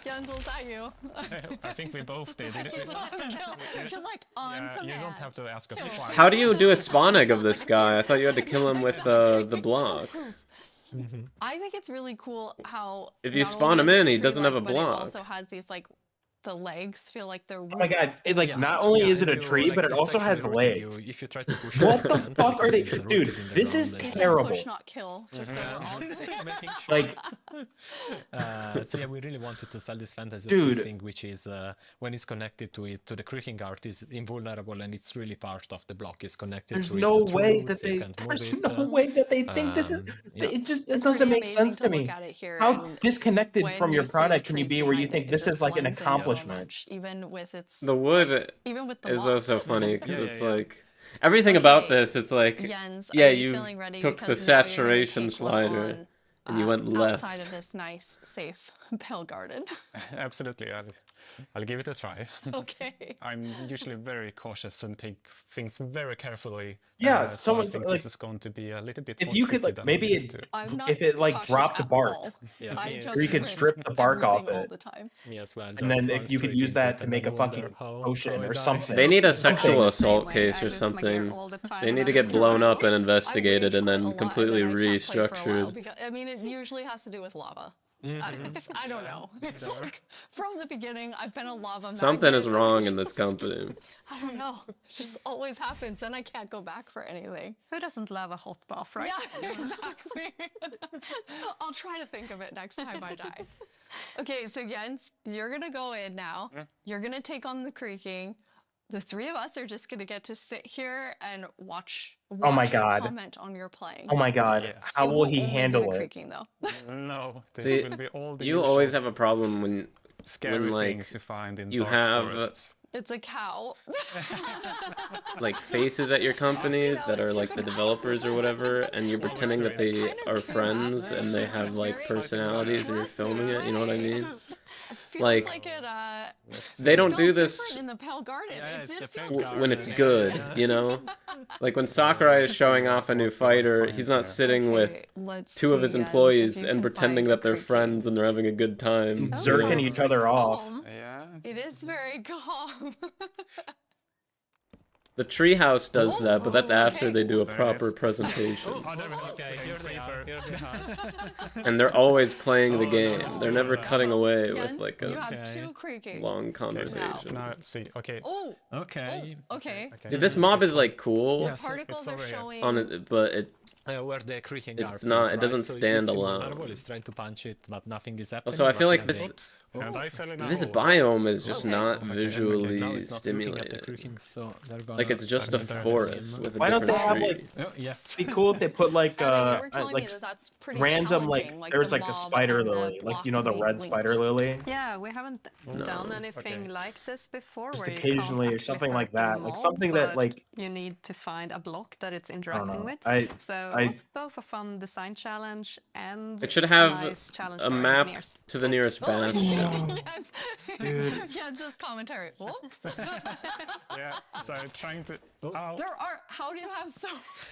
Jens, was that you? I think we both did. You're like on command. You don't have to ask us twice. How do you do a spawn egg of this guy? I thought you had to kill him with the block. I think it's really cool how If you not spawn only him is in, it he doesn't have a tree-like, but block. It also has these like the legs feel like they're roots. Oh my god, it like not only is it a tree, but it also has legs. If you try to push What the fuck are they? Dude, this is terrible. Push, not kill. Just so we're all Like, so yeah, we really wanted to sell this fantasy Dude. thing, which is when it's connected to it, to the creaking art, is invulnerable, and it's really part of the block. Is connected there's to no it. way that they. There's no way that they think this is. It just it doesn't make sense to me. How disconnected from your product can you be where you think this is like an accomplishment? Even with its The wood even with the is moss. also funny because it's like everything about this. It's like Jens, yeah, are you you feeling ready? took the Because now you're gonna saturation take one slider on, and you went left. outside of this nice, safe pale garden. Absolutely. I'll give it a try. Okay. I'm usually very cautious and take things very carefully. Yeah, so I someone's think like, this is going to be a little bit if more you could tricky like than maybe I'm used to. I'm not if it like cautious dropped at bark, all. Yeah, I me just or you could risk strip the bark off everything all it. the time. Me as well. And then just if run you could straight use into that it to and make a then wonder fucking how potion I or die. something. They need a Something. sexual assault Way. case I or lose my gear something. all the time They when need to I'm get blown survival. up and I investigated rage and quit a then lot, completely and then I can't play for a while restructured. because, I mean, it usually has to do with lava. I don't know. It's like, from the beginning, I've been a lava magnet. Something is wrong in this company. I don't know. It just always happens. Then I can't go back for anything. Who doesn't love a hot bath, right? Yeah, exactly. I'll try to think of it next time I die. Okay, so Jens, you're going to go in now. You're going to take on the creaking. The three of us are just going to get to sit here and watch Oh my and God. comment on your playing. Oh my God. Yes. How It will will he only be handle the it? creaking, though. No, this See, will be all the you usual always have a problem when scary like, things you find in you dark have forests. It's a cow. like faces at your company that are like the developers or whatever, and you're pretending that they are friends and they have like personalities and you're filming it. You know what I mean? Feels Like, like it, they don't felt do this different in the Pale Garden. Yeah, It it's did the feel Pale different. when it's Garden. good, you know? Like when Sakurai is showing off a new fighter, he's not sitting with Okay, let's two of his see, Jens, if employees you and can pretending find that they're creaking. friends and they're having a good time. you know? Zerking each other off. Yeah. It is very calm. The treehouse does that, but that's after okay. they do a There it proper is. presentation. Oh, there we go. Okay, here they are. Here they are. And they're always playing the Oh, game. that's They're true. never cutting away with Jens, like you a have Okay. two creaking. long conversation. Now, see, okay. Oh, Okay. okay. Dude, this mob is like cool Yes, Particles it's are over here. showing. on it, but it Where the creaking It's art not- is, it doesn't right? So stand it's alone. invulnerable, it's trying to punch it, but nothing is happening. Also, I feel but like then this And I fell in a this hole. biome is just Okay. not Okay, visually now it's not looking at the stimulating. creaking, so they're gonna Like it's just a enter the forest sim. with a Why don't different they have, tree. like- Oh, yes. It'd be cool if they put like Anna, you were telling me like that that's pretty random challenging, like there's the like a mob spider and the lily, like you know the block red being spider linked. lily. Yeah, we haven't No. done anything Okay. like this before. Just where you occasionally can't or actually something like hurt the that, like mob, something that but like you need to find a block that it's I don't interacting know. with. I So I- it was both a fun design challenge and It should a have nice challenge a for map engineers. to the nearest bastion. Yes. Dude. Jens's commentary. Whoops. Yeah, so I'm trying to. Ow. There are. How do you have so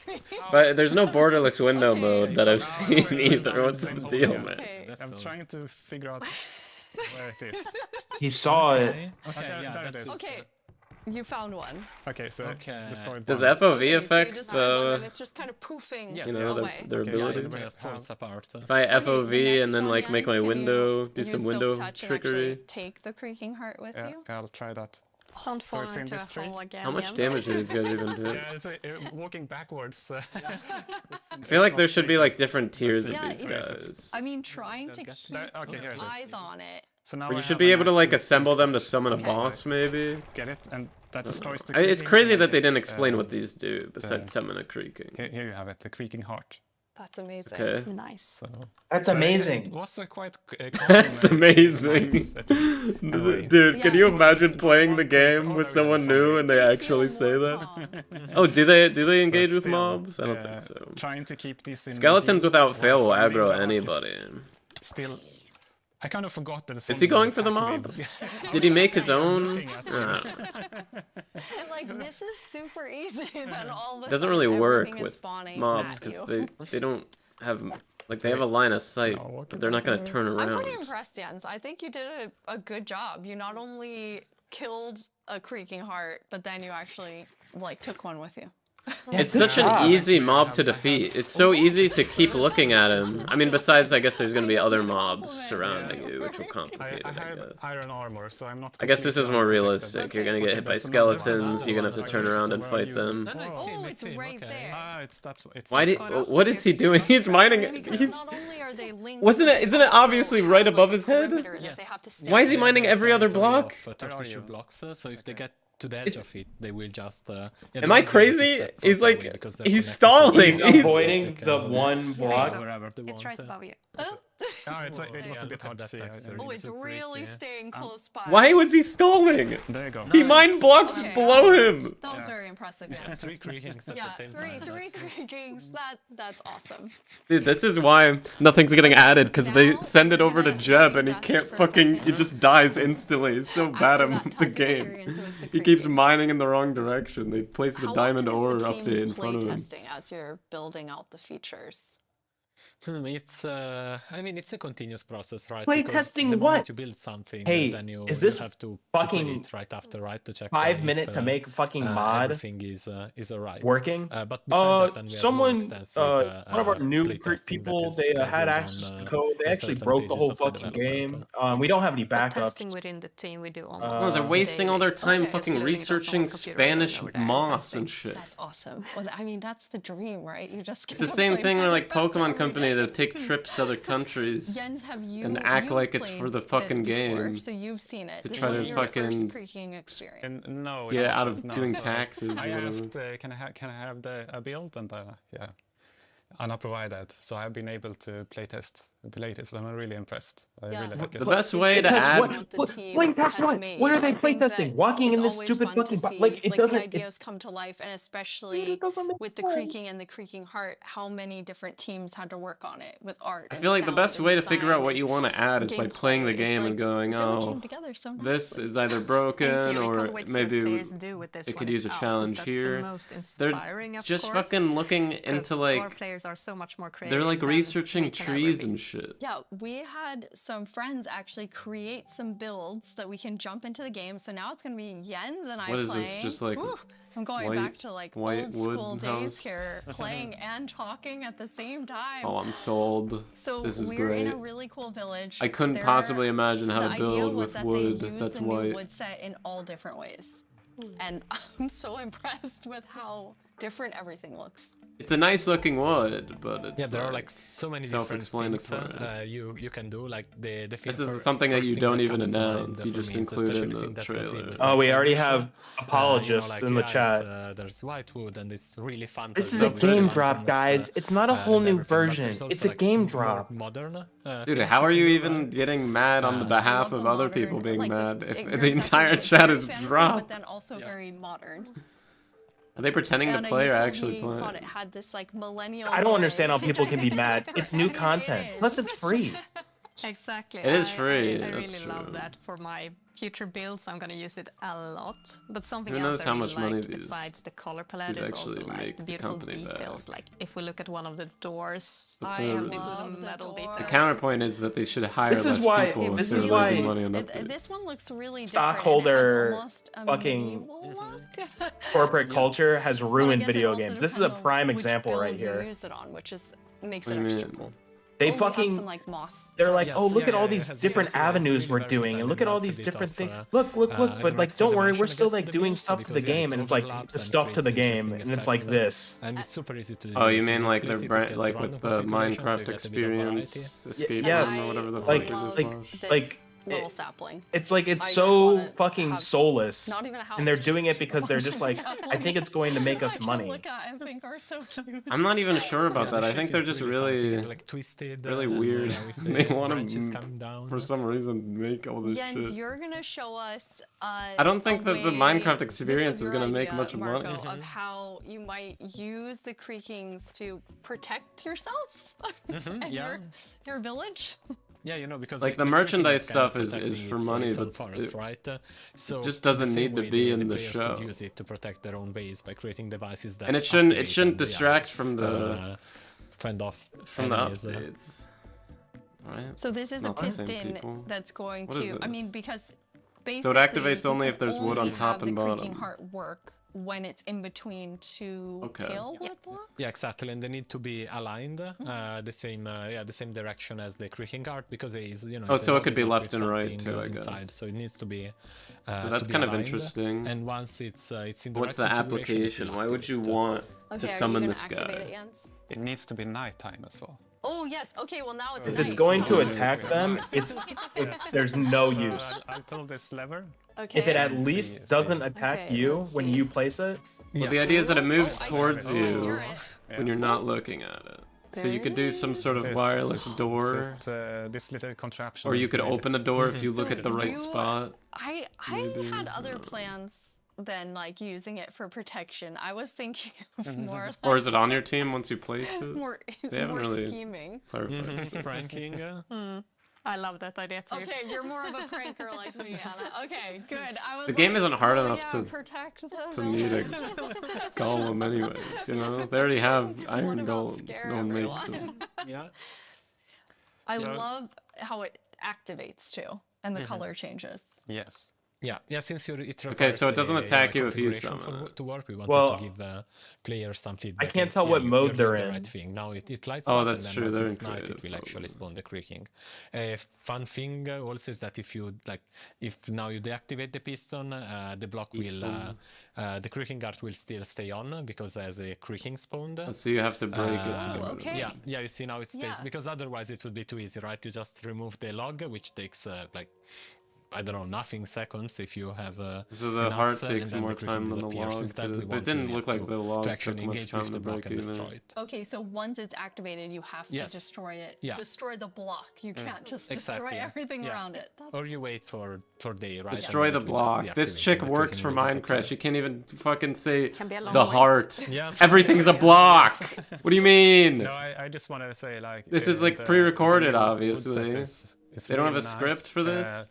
many? But there's no borderless window Okay. mode that I've Now seen I'm either. What's the saying, oh, deal, yeah. man? Okay. That's I'm all. trying to figure out where it is. he saw it. Okay, okay, there- yeah, there it that's is. Okay. You found one. Okay, so Okay. the story. Does done. FOV Okay, so you affect just press and then the it's just kind of poofing Yes. you know away. their Okay, abilities? yeah, It falls apart. If I Okay, the FOV next and then one, like make my Jens, can window, you do use some Silk window Touch and actually trickery. take the creaking heart with Yeah, you. I'll try that. Don't So fall it's in into this a tree? hole again. How much Jens. damage do these guys even do? Yeah, it's walking backwards. I feel like there should be like different tiers of Yeah, these it's- guys. I mean, trying to That- keep okay, here it is. eyes on it. So now Or you I should have be an able to like absolute assemble them to sync summon a so boss, maybe. Get it, and that destroys the. It's creaking, crazy and I that they get, didn't explain what these do besides the- summon a creaking. Here you have it, the creaking heart. That's amazing. Okay. Nice. So That's but it amazing. was a quite. That's amazing. Anyway. Dude, can Yeah, you so imagine it's playing the one thing game all with over someone the new side. and they actually say that? Oh, do they engage with still, mobs? I don't think so. Trying to keep this in. Skeletons without fail will finding aggro the arc is anybody. Still, I kind of forgot that. Is he going for the mob? Did he make his own? Looking at you. And like this is super easy. Then all of a It doesn't sudden really work everything is with spawning mobs at because you. they don't have like they have a line of sight, but they're not gonna turn I'm around. pretty impressed, Jens. I think you did a good job. You not only killed a creaking heart, but then you actually like took one with you. It's such an easy mob to defeat. It's so easy to keep looking at him. I mean, besides, I guess there's going to be other mobs surrounding you, which will complicate it, I I have guess. iron armor, so I'm not. I guess this is completely more unprotected. realistic. You're going to get hit by There's another one. skeletons, you're going to have to turn around and So where are fight you? them. No, it's him, Oh, it's it's him, right okay. there. It's Why did, Caught up what with is he it. doing? He's mining, Because he's, not only are they linked, wasn't but it, they isn't it also obviously right have, above like, his a head? perimeter that Yes. they have to Why is he stand mining every other block? Of, 32 you? blocks, so if they get to the edge It's- of it, they will just. Yeah, Am they I won't be able to crazy? step He's forward like, because they're he's connected to stalling. He's the- He's avoiding they the can one block. wherever they It's want. right above you. It was a bit hard to see. Oh, it's really staying close by. Why was he stalling? There you go. He mind blocks below him. That was very impressive. Yeah. 3 creakings at the same time. Three creakings. That's awesome. Dude, this is why nothing's getting added, because they send it over to Jeb and he can't fucking, he just dies instantly. It's so bad at the game. He keeps mining in the wrong direction. They place the diamond ore update in front of him. Testing as you're building out the features. It's I mean, it's a continuous process, right? Play Because testing the what? moment you build something, Hey, then you is this have to fucking play it right after, right? To check 5 minutes to make fucking mod everything is alright. working? But beside that, then we have more Someone, extensive, one of our new playtesting people, that is they had scheduled access to on, the code. They on actually certain broke the phases whole of the fucking development. game. We don't have any But backups. testing within the team, we do almost. No, they're wasting all their time Okay, fucking just loading it on researching someone's computer and then Spanish over there moss testing. and shit. That's awesome. Well, I mean, that's the dream, right? You just It's the same thing with like Pokemon Company that take trips to other countries Jens, have you and act you've like it's for played the this fucking before, game. So you've seen it. To This try was to your fucking first creaking experience. No. Yeah, it out wasn't, of doing so taxes or I whatever. asked, can I have a build, and yeah, Anna provided. So I've been able to playtest, and I'm really impressed. I really like it. The best way to add Playing test what are they playtesting? Walking in this stupid fucking like it doesn't. Ideas come to life, and especially with the creaking and the creaking heart, how many different teams had to work on it with art. I feel like the best way to figure out what you want to add is by playing the game and going, oh, this is either broken or maybe it could use a challenge here. They're just fucking looking into like, are so much more creative. they're like researching trees and shit. Yeah, we had some friends actually create some builds that we can jump into the game. So now it's gonna be Jens and I What is playing. this? Just like Ooh, I'm going white- back to like white old school wood days house? here, playing and talking at the same time. Oh, I'm sold. So This is we're in great. a really cool village. I couldn't There- possibly imagine how the to idea build was with that wood they used that's the new white. wood set in all different ways. And I'm so impressed with how different everything looks. It's a nice looking wood, but it's Yeah, there are like so many different things self-explanatory. you can do. Like the This film is something that first you thing don't that even comes to mind announce. You for just me is include it in especially the seeing that casino trailer. is Oh, we like already English, have apologists in the chat. There's Whitewood, and it's really fun. This to is a do with game the drop, lanterns, guys. It's not a whole and new everything, but version. there's also, It's a like, game more drop. modern. Dude, things how you are can you do, even getting mad on the behalf of other people being like mad if you're the entire exactly right, chat it's is very fantasy, dropped? But then also very modern. Are they pretending to Anna, play you or told actually me you thought playing? it had this like millennial. I don't vibe. understand how people can be mad. It's new content. Plus, it's free. Exactly. It is free, I that's really love true. that for my future builds. I'm gonna use it a lot. But something Who else knows I how really much money like these- besides the color palette these is also actually like make the the beautiful company details. back. Like if we look at one of the doors, But I the- have these little love the metal doors. details. The counterpoint is that they should hire This is less why- people this if is they're why- losing money on updates. This one looks really Stockholder different. It has almost a fucking medieval look. corporate culture has But I ruined guess it video also games. This is a depends on prime which example right build you here. use it on, which is makes What it do you extra mean? cool. They Oh, we have fucking some, like, moss. they're like, Yes, oh, look yeah, at all yeah, it these has- different it's really avenues we're versatile doing, and look at all and these adds a bit different of, things. Look, but like, dimension, don't worry, I we're still guess, like the doing builds, stuff to the because, yeah, game, it and it's like overlaps the and stuff to the creates game, interesting and it's like effects, this. and it's super easy to Oh, use. you mean just like place they're it, it bright, gets like random with the configurations, so you Minecraft get a bit of experience, variety. escape Yes, room or whatever the like- fuck it is. like- Mosh. like little sapling. It's like it's I just so wanna fucking have soulless, not even a house, and they're doing just it because they're a just like, I sapling. think it's going to make us I can money. look at and think are so cute. I'm not even sure about Yeah, that. the I think shape they're is just something, really, it's like twisted, really and, weird. with They the want branches to, coming down. for some reason, make all this Jens, shit. you're gonna show us. I don't think that the Minecraft experience is gonna make much money. Marco, of how you might use the creakings to protect yourself and yeah. your village. Yeah, you know, because Like, the creaking merchandise is kind of stuff is protecting for its, money, its own but forest, it right? So just doesn't the same need to way be in the players show. could use it to protect their own base by creating devices that And it shouldn't activate and distract from the fend off from the enemies, updates. Alright. So this is a Not the same piston people. that's going What is to. I this? mean, because basically. So it activates you only can if there's wood on only top have and the creaking bottom. heart work when it's in between two Okay. pale wood blocks. Yeah, exactly, and they need to be aligned the same direction as the creaking art, because it is, you know. Oh, it's so a it could be block left with and right something too, I guess. inside, so it needs to be. So to that's be kind of aligned, interesting. And once it's in the What's right the configuration, it application? will Why would you activate. want Okay, to are you summon gonna this activate guy? it, Jens? It needs to be nighttime as well. Oh yes. Okay. Well, now it's If night. it's going to Tell me. attack them, it's there's no So use. I'll pull this lever. Okay. If it at Let's least see. doesn't attack Okay, you let's when see. you place it, Well, the idea is that it moves Oh, I towards hear it. I you hear it. when you're not looking at it. So you could do some sort of wireless door. This little contraption. Or you could open a door if you look So at the right spot. I Maybe. had other plans than like using it for protection. I was thinking of more. Or is it on your team once you place it? More, They haven't more really scheming. clarified. Pranking. I love that idea too. Okay, you're more of a pranker like me, Anna. Okay, good. I was The game isn't hard oh, enough yeah, to protect to need a golem anyways, you know? They already have iron golems. No one makes them. Yeah. I So- love how it activates too, and the color changes. Yes. Yeah, since it Okay, so it doesn't attack you if you configuration summon it. to work, we wanted Well, to give players some feedback. I can't and, tell what you're mode they're doing the in. right thing. Now it lights Oh, up, that's and then true, once they're it's in night, creative it will actually probably. spawn the creaking. Fun thing also is that if you if now you deactivate the piston, the block will the creaking guard will still stay on because there's a creaking spawned. So you have to break it to get rid of okay. it. Yeah, you see now it stays Yeah. because otherwise it would be too easy, right? You just remove the log, which takes like I don't know, nothing seconds if you have So the an heart axe, takes and then more creaking time than the disappears. log. Instead, we But it want didn't to, look like the log to took actually much engage time with to the block break and either. destroy it. Okay, so once it's activated, you have to Yes. destroy it. Yeah. Destroy the block. You can't just destroy Exactly. everything Yeah. around it. That's Or you wait for day, right? Destroy and the then it will just block. This deactivate chick and the works creaking for will disappear. Minecraft. She can't even fucking say Can be a long the wait. heart. Yeah. Everything's a block. What do you mean? No, I just want to say like This is like the pre-recorded, wood set obviously. is They don't have really a script for this?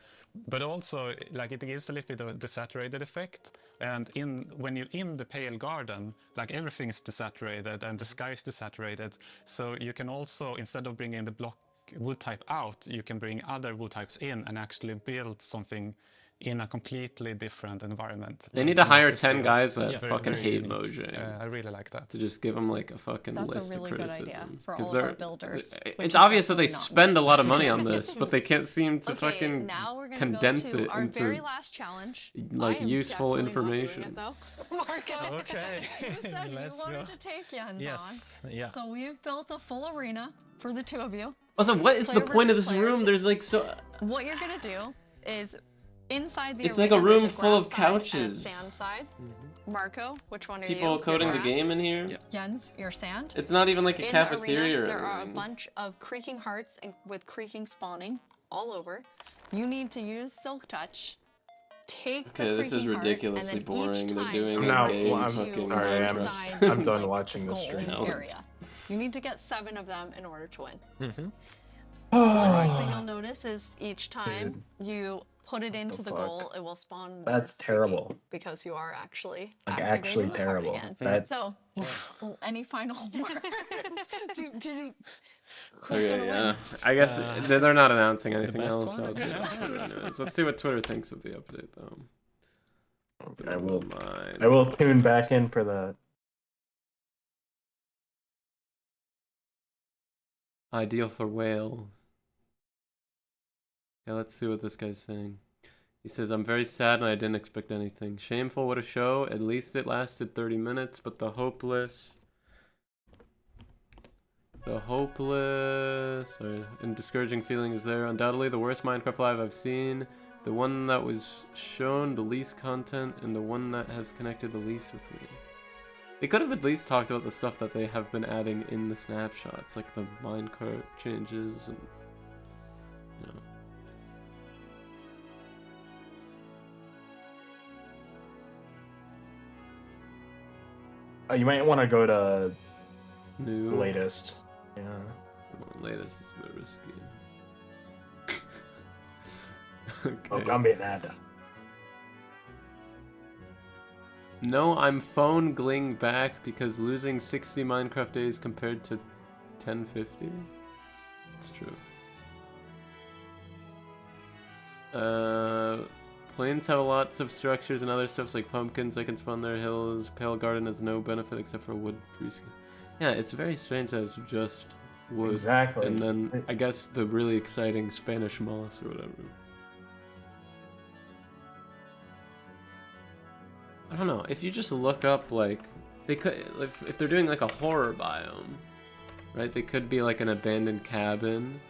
But also, like, it gives a little bit of a desaturated effect. And when you're in the pale garden, like, everything is desaturated and the sky is desaturated. So you can also, instead of bringing the block wood type out, you can bring other wood types in and actually build something in a completely different environment. They need to Makes hire it 10 feel- guys that yeah, very, fucking very hate unique. Mojang. I really like that. To just give them like a fucking That's a list really of good criticism. idea for 'Cause all of our they're- builders, which It's is obvious that they definitely not spend a lot of money on this, but they can't seem to Okay, fucking now we're gonna condense go to it our into very last challenge. like I am useful definitely not doing information. it, though. Marco, Okay. you said you Let's wanted go. to take Jens Yes. Yeah. on. So we've built a full arena for the two of you. Also, what is the Player point of versus this player. room? There's like so. What you're gonna do is inside the It's arena, like a room there's full of grass side and a couches. sand side. Marco, which one are you? People Your coding the grass. game in here. Jens, your sand. It's not even like a In cafeteria. The or arena, there are a anything. bunch of creaking hearts with creaking spawning all over. You need to use Silk Touch. Take Okay, the this is creaking heart, ridiculously and then boring. Each They're time doing you a No, game I'm fucking sorry, both I'm- sides, I'm done like, watching this goal stream. area. You need to get 7 of them in order to win. Mm-hmm. One thing you'll notice is each time you put it into the fuck? goal, it will spawn. That's terrible. Because you are actually Like, activating actually the heart terrible. again. That- So, any final words? Who's Okay, gonna yeah. win? I guess they're not announcing anything best else. one? I'll see what's Twitter anyways. Let's see what Twitter thinks of the update, though. I will. Mind. I will tune back in for that. Ideal for whales. Okay, let's see what this guy's saying. He says, I'm very sad and I didn't expect anything. Shameful, what a show. At least it lasted 30 minutes, but the hopeless and discouraging feeling is there. Undoubtedly the worst Minecraft Live I've seen. The one that was shown the least content and the one that has connected the least with me. They could have at least talked about the stuff that they have been adding in the snapshots, like the minecart changes and, you know. You might want to go to New. latest. Yeah. Well, latest is a bit risky. Oh, Okay. cambia nada. No, I'm phone gling back because losing 60 Minecraft days compared to 1050. It's true. Plains have lots of structures and other stuffs like pumpkins that can spawn their hills. Pale Garden has no benefit except for wood reskin. Yeah, it's very strange that it's just wood. Exactly. And then I guess the really exciting Spanish moss or whatever. I don't know. If you just look up like they could, if they're doing like a horror biome, right? They could be like an abandoned cabin,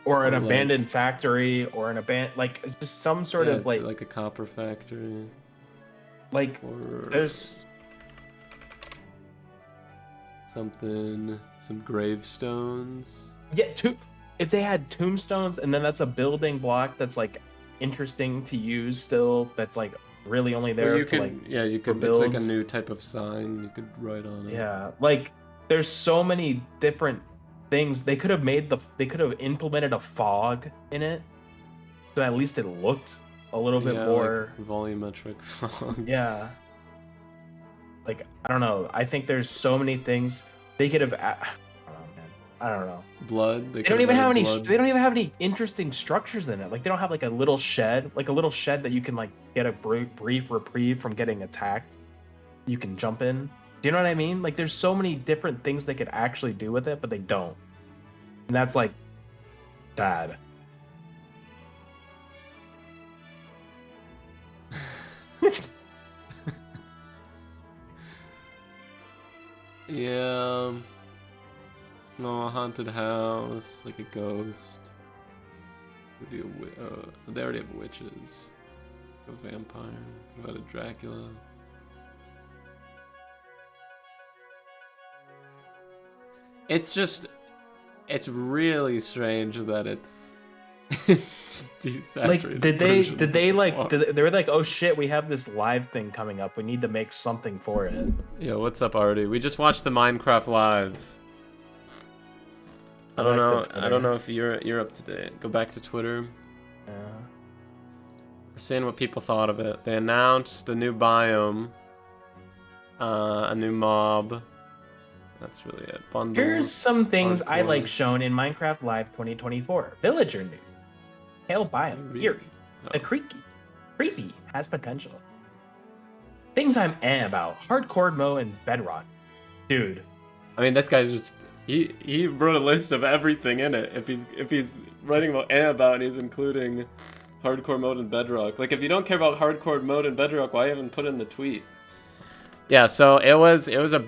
Or an like- abandoned factory, or an like just some sort yeah, of like a copper factory. like Or there's something, some gravestones. Yeah, if they had tombstones, and then that's a building block that's like interesting to use still. That's like really only there Well, you to could, like yeah, you could. It's like a new type of sign you could write on it. Yeah, like there's so many different things they could have made. They could have implemented a fog in it, so at least it looked a little bit more like volumetric fog. Yeah. Like I don't know. I think there's so many things they could have. I don't know. Blood. They don't even have any. They don't even have any interesting structures in it. Like they don't have like a little shed that you can like get a brief reprieve from getting attacked. You can jump in. Do you know what I mean? Like there's so many different things they could actually do with it, but they don't. And that's like sad. Yeah. No, a haunted house, like a ghost. Could be a they already have witches. A vampire. Could have had a Dracula. It's just, it's really strange that it's just desaturated. Like they were like, oh shit, we have this live thing coming up. We need to make something for it. Yeah, what's up, Artie? We just watched the Minecraft live. I don't know if you're up to date. Go back to Twitter. Yeah. We're seeing what people thought of it. They announced a new biome, a new mob. That's really it. Bundles. Here's some things I like shown in Minecraft Live 2024. Villager new. Hail biome. Eerie. The creepy has potential. Things I'm about. Hardcore mode and Bedrock. Dude. I mean, this guy's just he wrote a list of everything in it. If he's writing about and he's including hardcore mode and Bedrock. Like if you don't care about hardcore mode and Bedrock, why haven't put it in the tweet? Yeah, so it was a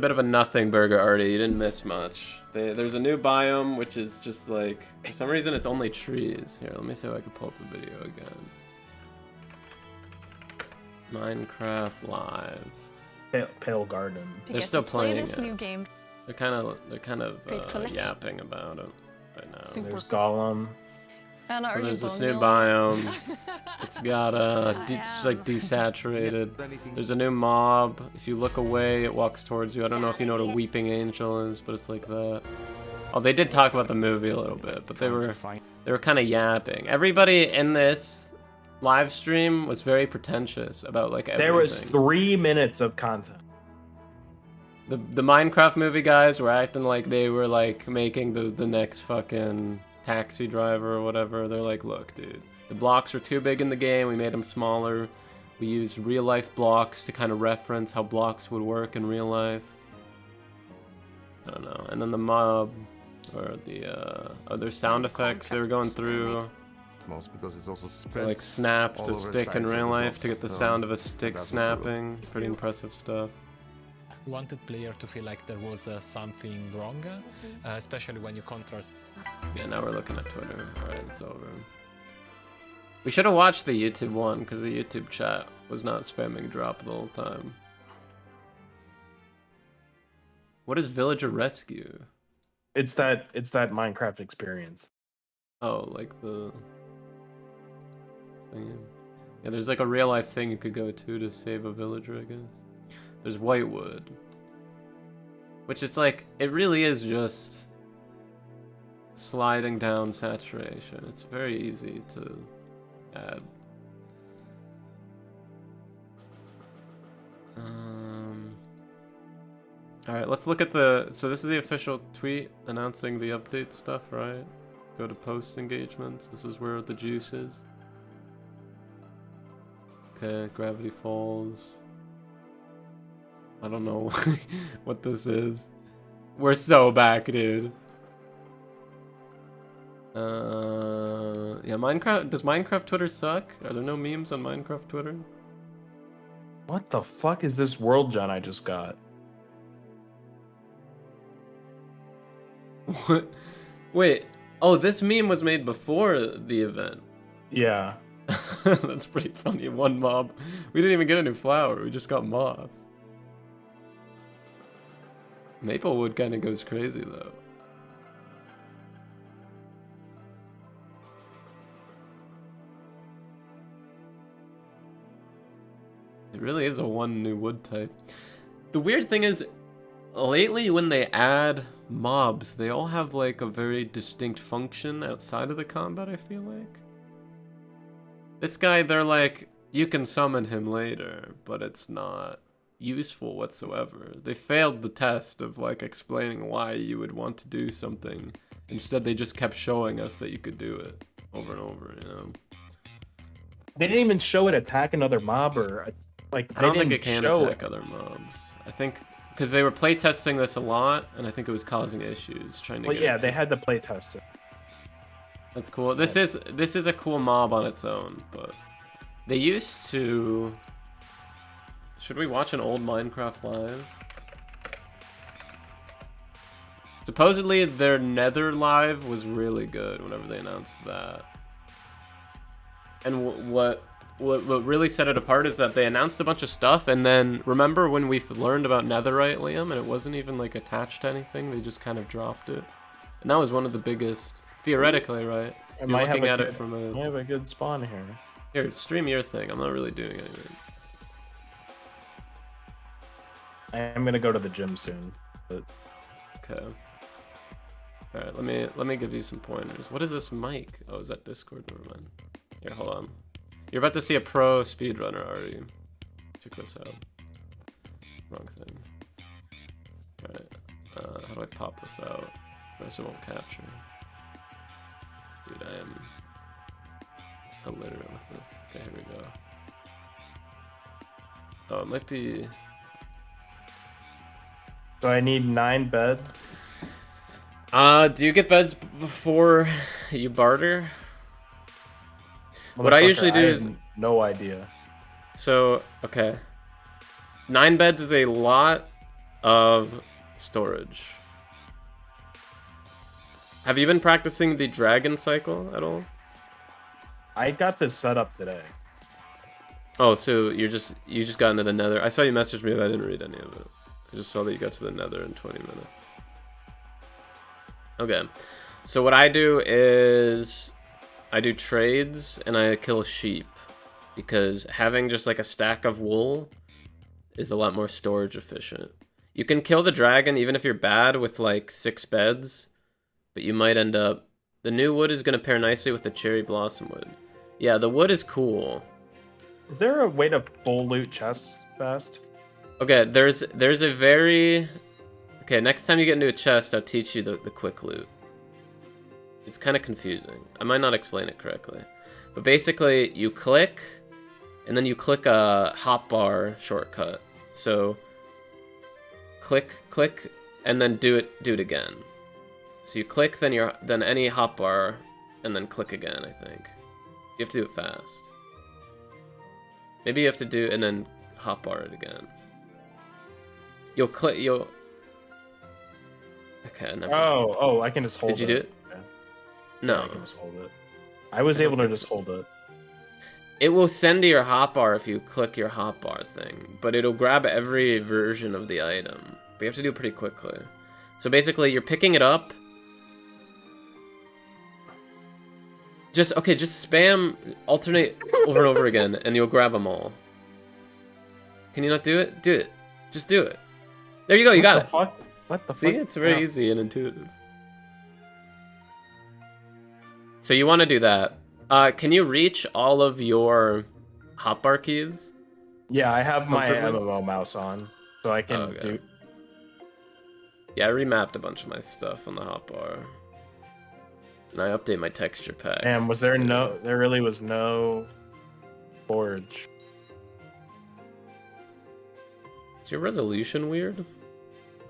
bit of a nothing burger, Artie. You didn't miss much. There's a new biome, which is just like, for some reason it's only trees. Here, let me see if I can pull up the video again. Minecraft Live. Pale Garden. They're still playing this it. new game. They're kind of yapping about it right now. There's Gollum. Anna, So are there's you this bone new milling? biome. It's got it's like desaturated. There's a new mob. If you look away, it walks towards you. I don't know if you know what a weeping angel is, but it's like that. Oh, they did talk about the movie a little bit, but they were kind of yapping. Everybody in this live stream was very pretentious about like everything. There was 3 minutes of content. The Minecraft movie guys were acting like they were like making the next fucking Taxi Driver or whatever. They're like, look, dude, the blocks are too big in the game. We made them smaller. We used real life blocks to kind of reference how blocks would work in real life. I don't know. And then the mob or the other sound effects they were going through. Most because it's also They, like snapped a stick in real life to get the sound of a stick snapping. Pretty impressive stuff. Wanted player to feel like there was something wrong, especially when you contrast. Yeah, now we're looking at Twitter. Alright, it's over. We should have watched the YouTube one, because the YouTube chat was not spamming drop the whole time. What is Villager Rescue? It's that Minecraft experience. Oh, like the thing. Yeah, there's like a real life thing you could go to save a villager, I guess. There's Whitewood, which is like, it really is just sliding down saturation. It's very easy to add. Alright, let's look at so this is the official tweet announcing the update stuff, right? Go to post engagements. This is where the juice is. Okay, Gravity Falls. I don't know what this is. We're so back, dude. Yeah, Minecraft. Does Minecraft Twitter suck? Are there no memes on Minecraft Twitter? What the fuck is this world gen I just got? What? Wait. Oh, this meme was made before the event. Yeah. That's pretty funny. One mob. We didn't even get a new flower. We just got moss. Maplewood kind of goes crazy though. It really is a one new wood type. The weird thing is, lately when they add mobs, they all have like a very distinct function outside of the combat, I feel like. This guy, they're like, you can summon him later, but it's not useful whatsoever. They failed the test of like explaining why you would want to do something. Instead, they just kept showing us that you could do it over and over, you know? They didn't even show it attack another mob or like. I don't think it can attack other mobs. I think because they were playtesting this a lot, and I think it was causing issues trying to. Well, get yeah, it they to... had to playtest it. That's cool. This is a cool mob on its own, but they used to. Should we watch an old Minecraft live? Supposedly their Nether live was really good whenever they announced that. And what really set it apart is that they announced a bunch of stuff, and then remember when we learned about Netherite, Liam, and it wasn't even like attached to anything, they just kind of dropped it. And that was one of the biggest, theoretically, right? I You're might looking have at a it from a... I have a good spawn here. Here, stream your thing. I'm not really doing anything. I am gonna go to the gym soon, but... Okay. Alright, let me give you some pointers. What is this mic? Oh, is that Discord? Never mind. Here, hold on. You're about to see a pro speedrunner already. Check this out. Wrong thing. Alright. How do I pop this out? Notice it won't capture. Dude, I am illiterate with this. Okay, here we go. Oh, it might be... So I need 9 beds. Do you get beds before you barter? What I usually do is... No idea. So, okay. 9 beds is a lot of storage. Have you been practicing the dragon cycle at all? I got this set up today. Oh, so you just got into the nether. I saw you message me, but I didn't read any of it. I just saw that you got to the nether in 20 minutes. Okay. So what I do is I do trades and I kill sheep, because having just like a stack of wool is a lot more storage efficient. You can kill the dragon even if you're bad with like 6 beds, but you might end up... The new wood is going to pair nicely with the cherry blossom wood. Yeah, the wood is cool. Is there a way to full loot chests fast? Okay, there's a very... Okay, next time you get into a chest, I'll teach you the quick loot. It's kind of confusing. I might not explain it correctly. But basically, you click, and then you click a hotbar shortcut. So, click, and then do it again. So you click, then any hotbar, and then click again, I think. You have to do it fast. Maybe you have to do, and then hotbar it again. You'll... Okay, never mind. Oh, I can just hold it. Did you do it? Yeah. No. Yeah, I can just hold it. I was able to just hold it. It will send to your hotbar if you click your hotbar thing, but it'll grab every version of the item. But you have to do it pretty quickly. So basically, you're picking it up. Just spam, alternate over and over again, and you'll grab them all. Can you not do it? Do it. Just do it. There you go, you got it. What the fuck? See, it's very easy and intuitive. So you want to do that. Can you reach all of your hotbar keys? Yeah, I have my MMO mouse on, so I can do... Yeah, I remapped a bunch of my stuff on the hotbar. And I update my texture pack. And was there too. There really was no forge. Is your resolution weird?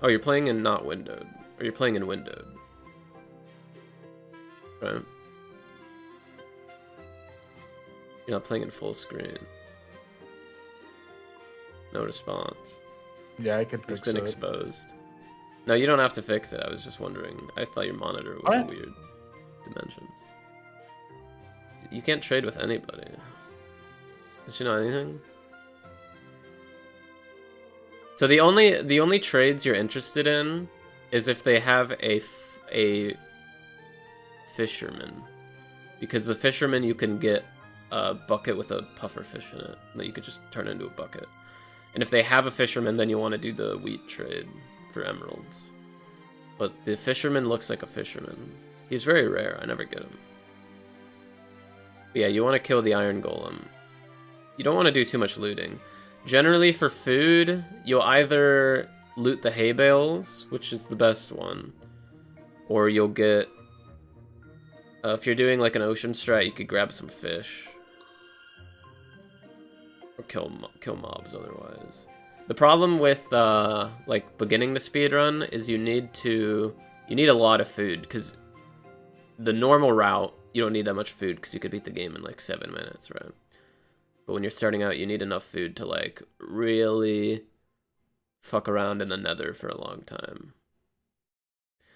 Oh, you're playing in not windowed. Or you're playing in windowed. Right? You're not playing in full screen. No response. Yeah, I could It's fix been it. exposed. No, you don't have to fix it. I was just wondering. I thought your monitor was What? weird dimensions. You can't trade with anybody. Did you know anything? So the only trades you're interested in is if they have a fisherman, because the fisherman you can get a bucket with a puffer fish in it that you could just turn into a bucket. And if they have a fisherman, then you want to do the wheat trade for emeralds. But the fisherman looks like a fisherman. He's very rare. I never get him. But yeah, you want to kill the iron golem. You don't want to do too much looting. Generally, for food, you'll either loot the hay bales, which is the best one, or you'll get... if you're doing like an ocean strat, you could grab some fish. Or kill mobs otherwise. The problem with like beginning the speedrun is you need a lot of food, because the normal route, you don't need that much food because you could beat the game in like 7 minutes, right? But when you're starting out, you need enough food to like really fuck around in the nether for a long time.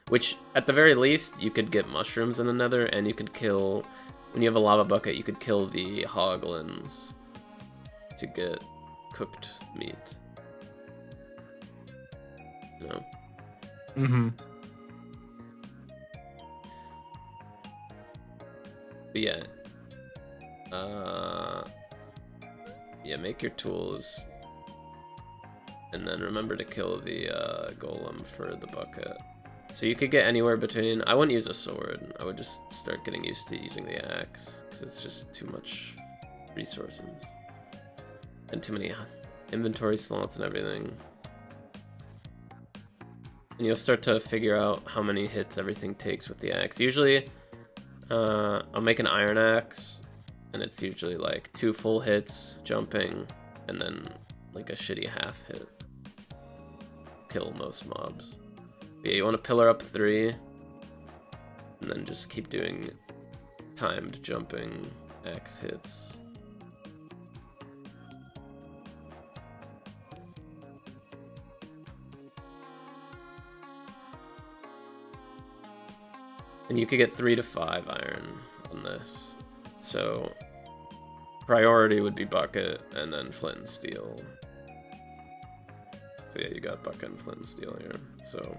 Which, at the very least, you could get mushrooms in the nether, and you could kill... When you have a lava bucket, you could kill the hoglins to get cooked meat. You know? Mm-hmm. But yeah. Yeah, make your tools. And then remember to kill the golem for the bucket. So you could get anywhere between... I wouldn't use a sword. I would just start getting used to using the axe, because it's just too much resources. And too many inventory slots and everything. And you'll start to figure out how many hits everything takes with the axe. Usually, I'll make an iron axe, and it's usually like 2 full hits, jumping, and then like a shitty half hit. Kill most mobs. But yeah, you want to pillar up 3, and then just keep doing timed jumping axe hits. And you could get 3 to 5 iron on this. So priority would be bucket and then flint and steel. So yeah, you got bucket and flint and steel here. So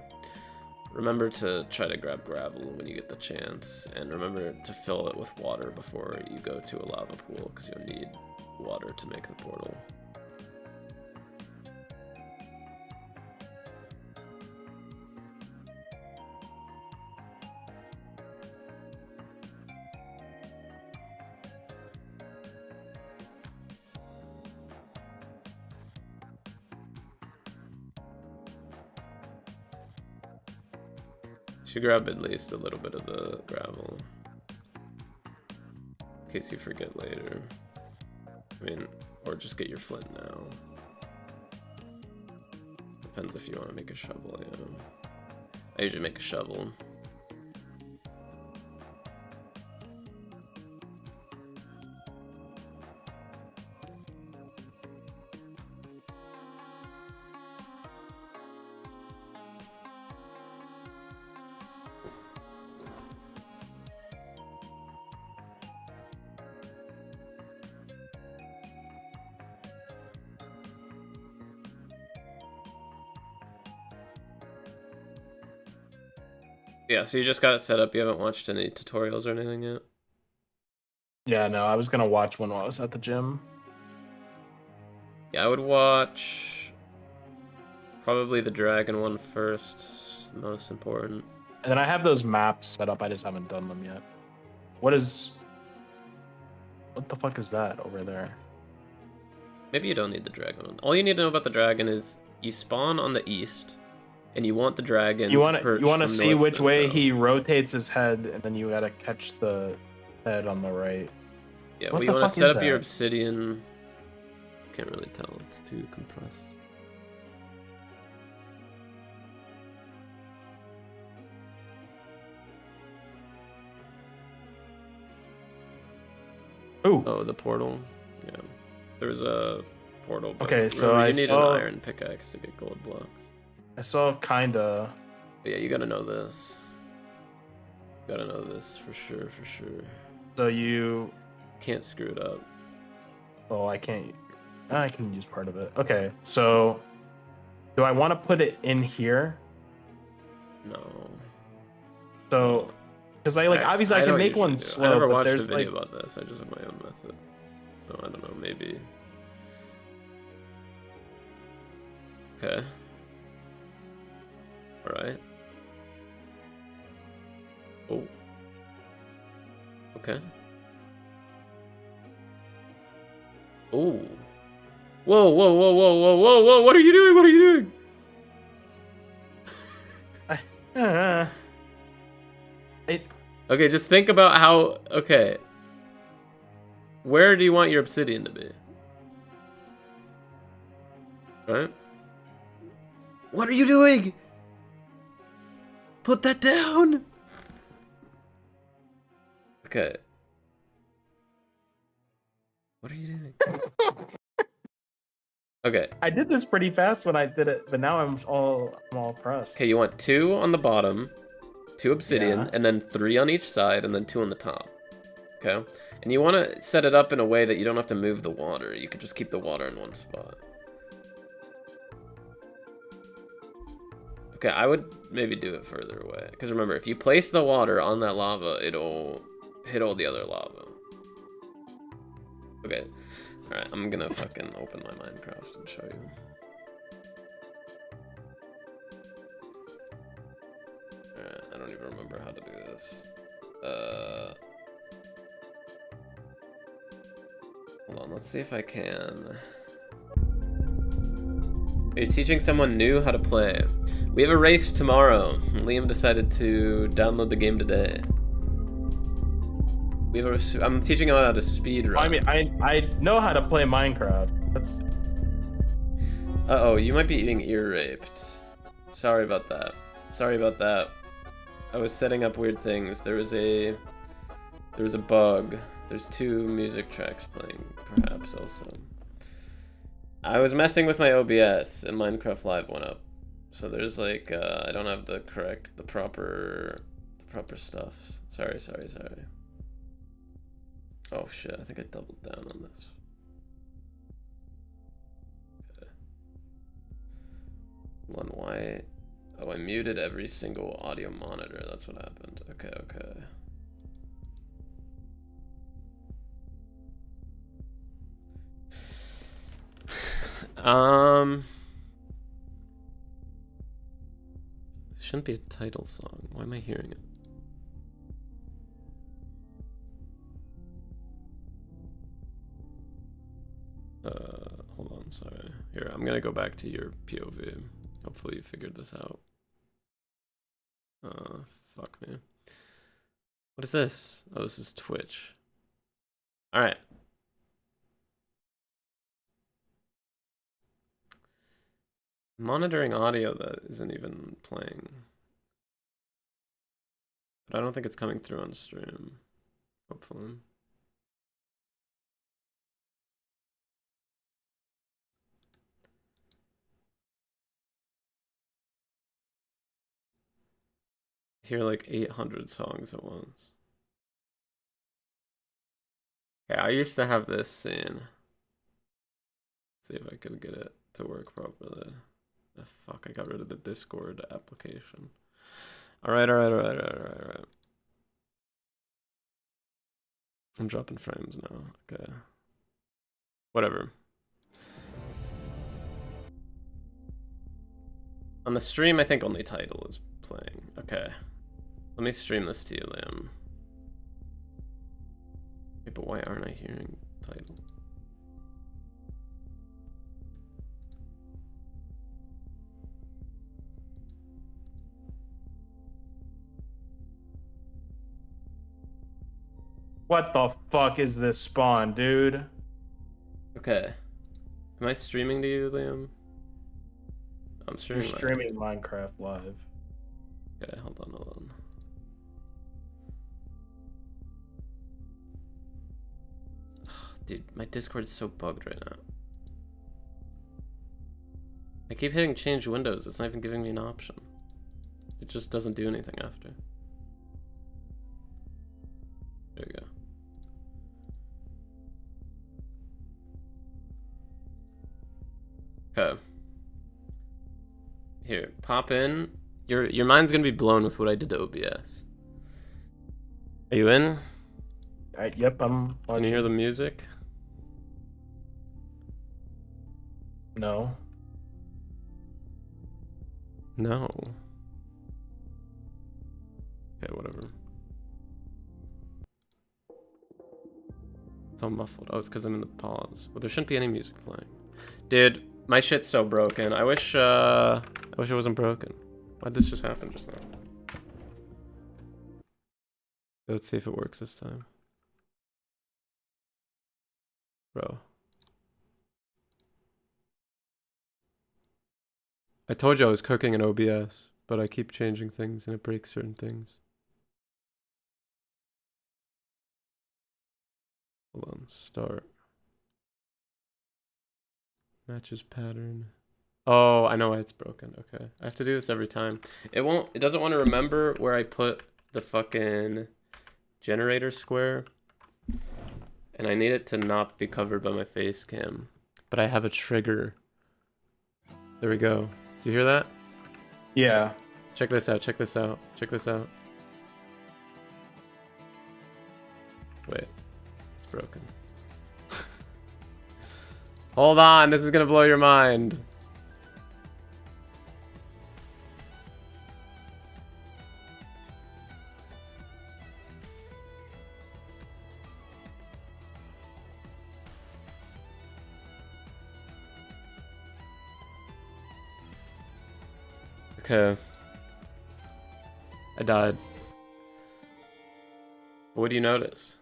remember to try to grab gravel when you get the chance, and remember to fill it with water before you go to a lava pool, because you'll need water to make the portal. Should grab at least a little bit of the gravel, in case you forget later. I mean, or just get your flint now. Depends if you want to make a shovel, yeah. I usually make a shovel. Yeah, so you just got it set up. You haven't watched any tutorials or anything yet? Yeah, no, I was gonna watch when I was at the gym. Yeah, I would watch probably the dragon one first, most important. And then I have those maps set up, I just haven't done them yet. What the fuck is that over there? Maybe you don't need the dragon one. All you need to know about the dragon is you spawn on the east, and you want the dragon You want to from see north which to way south. he rotates his head, and then you gotta catch the head on the right. Yeah, What we the want fuck to set is up your that? obsidian. Can't really tell, it's too compressed. Ooh. Oh, the portal? Yeah. There's a portal. But Okay, so remember, I you need saw- an iron pickaxe to get gold blocks. I saw kinda. But yeah, you gotta know this. You gotta know this for sure, for sure. So you can't screw it up. Oh, I can't. I can use part of it. Okay, so Do I want to put it in here? No. So, because obviously I can don't make usually one do. slow. I never but watched a there's video about this. I just have my own method. So I don't know. Maybe. Okay. All right. Oh. Okay. Oh. Whoa, whoa, whoa, whoa, whoa, whoa, whoa, what are you doing? What are you doing? Okay, just think about how... Okay. Where do you want your obsidian to be? Right? What are you doing? Put that down! Okay. What are you doing? Okay. I did this pretty fast when I did it, but now I'm all pressed. Okay, you want 2 on the bottom, 2 obsidian, Yeah. and then 3 on each side, and then 2 on the top. Okay? And you want to set it up in a way that you don't have to move the water. You could just keep the water in one spot. Okay, I would maybe do it further away. Because remember, if you place the water on that lava, it'll hit all the other lava. Okay. Alright, I'm gonna fucking open my Minecraft and show you. Alright, I don't even remember how to do this. Hold on, let's see if I can. Are you teaching someone new how to play? We have a race tomorrow. Liam decided to download the game today. I'm teaching him how to speedrun. I mean, I know how to play Minecraft. That's. Uh-oh, you might be getting ear raped. Sorry about that. Sorry about that. I was setting up weird things. There was a bug. There's 2 music tracks playing, perhaps also. I was messing with my OBS and Minecraft Live went up. So there's like I don't have the proper stuff. Sorry. Oh shit, I think I doubled down on this. Okay. Hold on, why? Oh, I muted every single audio monitor. That's what happened. Okay. Shouldn't be a title song. Why am I hearing it? Hold on, sorry. Here, I'm gonna go back to your POV. Hopefully you figured this out. Fuck me. What is this? Oh, this is Twitch. Alright. Monitoring audio that isn't even playing. But I don't think it's coming through on stream. Hopefully. I hear like 800 songs at once. Yeah, I used to have this scene. See if I can get it to work properly. Oh, fuck, I got rid of the Discord application. Alright. I'm dropping frames now. Okay. Whatever. On the stream, I think only title is playing. Okay. Let me stream this to you, Liam. Wait, but why aren't I hearing title? What the fuck is this spawn, dude? Okay. Am I streaming to you, Liam? I'm You're streaming. streaming Minecraft live. Okay, hold on. Dude, my Discord is so bugged right now. I keep hitting change windows. It's not even giving me an option. It just doesn't do anything after. There you go. Okay. Here, pop in. Your mind's gonna be blown with what I did to OBS. Are you in? Yep, I'm watching. Can you hear the music? No. No. Okay, whatever. It's all muffled. Oh, it's because I'm in the pause. Well, there shouldn't be any music playing. Dude, my shit's so broken. I wish it wasn't broken. Why'd this just happen just now? Let's see if it works this time. Bro. I told you I was cooking in OBS, but I keep changing things and it breaks certain things. Hold on, start. Matches pattern. Oh, I know why it's broken. Okay. I have to do this every time. It doesn't want to remember where I put the fucking generator square. And I need it to not be covered by my face cam. But I have a trigger. There we go. Do you hear that? Yeah. Check this out, check this out, check this out. Wait. It's broken. Hold on, this is gonna blow your mind. Okay. I died. What do you notice?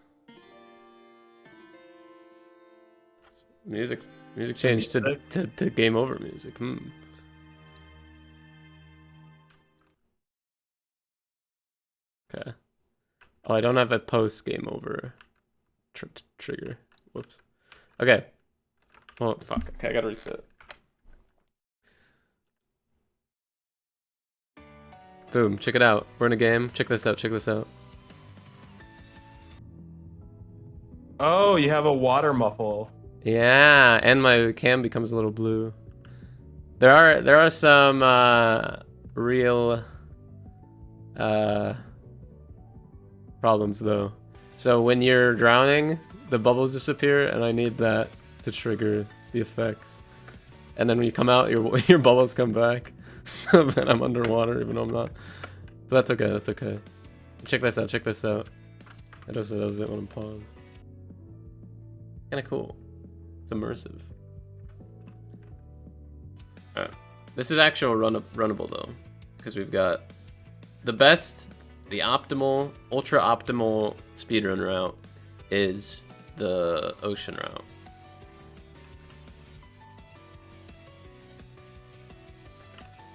Music changed to game over music. Okay. Oh, I don't have a post game over trigger. Whoops. Okay. Well, fuck. Okay, I gotta reset. Boom, check it out. We're in a game. Check this out, check this out. Oh, you have a water muffle. Yeah, and my cam becomes a little blue. There are some real problems though. So when you're drowning, the bubbles disappear, and I need that to trigger the effects. And then when you come out, your bubbles come back. So then I'm underwater, even though I'm not. But that's okay, that's okay. Check this out, check this out. I just does it when I'm paused. Kinda cool. It's immersive. Alright. This is actual runnable though. Because we've got the optimal, ultra optimal speedrun route is the ocean route.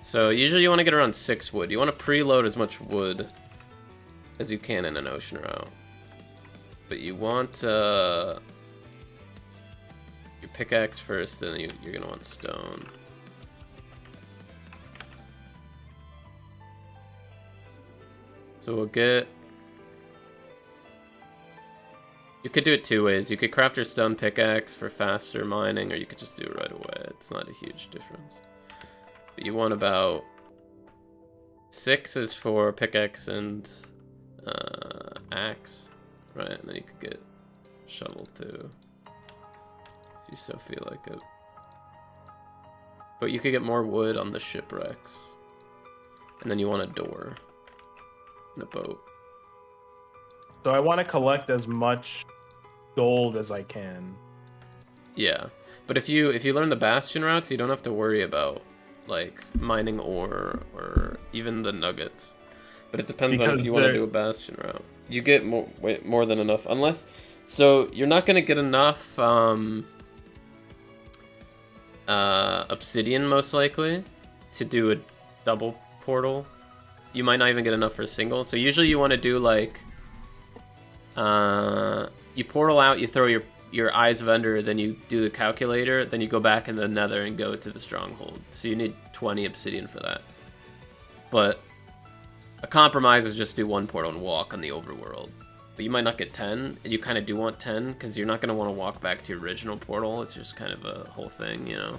So usually you want to get around 6 wood. You want to preload as much wood as you can in an ocean route. But you want your pickaxe first, and then you're going to want stone. So we'll get... You could do it 2 ways. You could craft your stone pickaxe for faster mining, or you could just do it right away. It's not a huge difference. But you want about 6 is for pickaxe and axe, right? And then you could get shovel too, if you so feel like it. But you could get more wood on the shipwrecks. And then you want a door and a boat. So I want to collect as much gold as I can. Yeah, but if you learn the bastion routes, you don't have to worry about like mining ore or even the nuggets. But it depends on if you want to do a bastion route. You get more than enough, unless so you're not gonna get enough obsidian most likely to do a double portal. You might not even get enough for a single. So usually you want to do like you portal out, you throw your Eyes of Ender, then you do the calculator, then you go back in the nether and go to the stronghold. So you need 20 obsidian for that. But a compromise is just do 1 portal and walk on the overworld. But you might not get 10, and you kind of do want 10, because you're not going to want to walk back to your original portal. It's just kind of a whole thing, you know?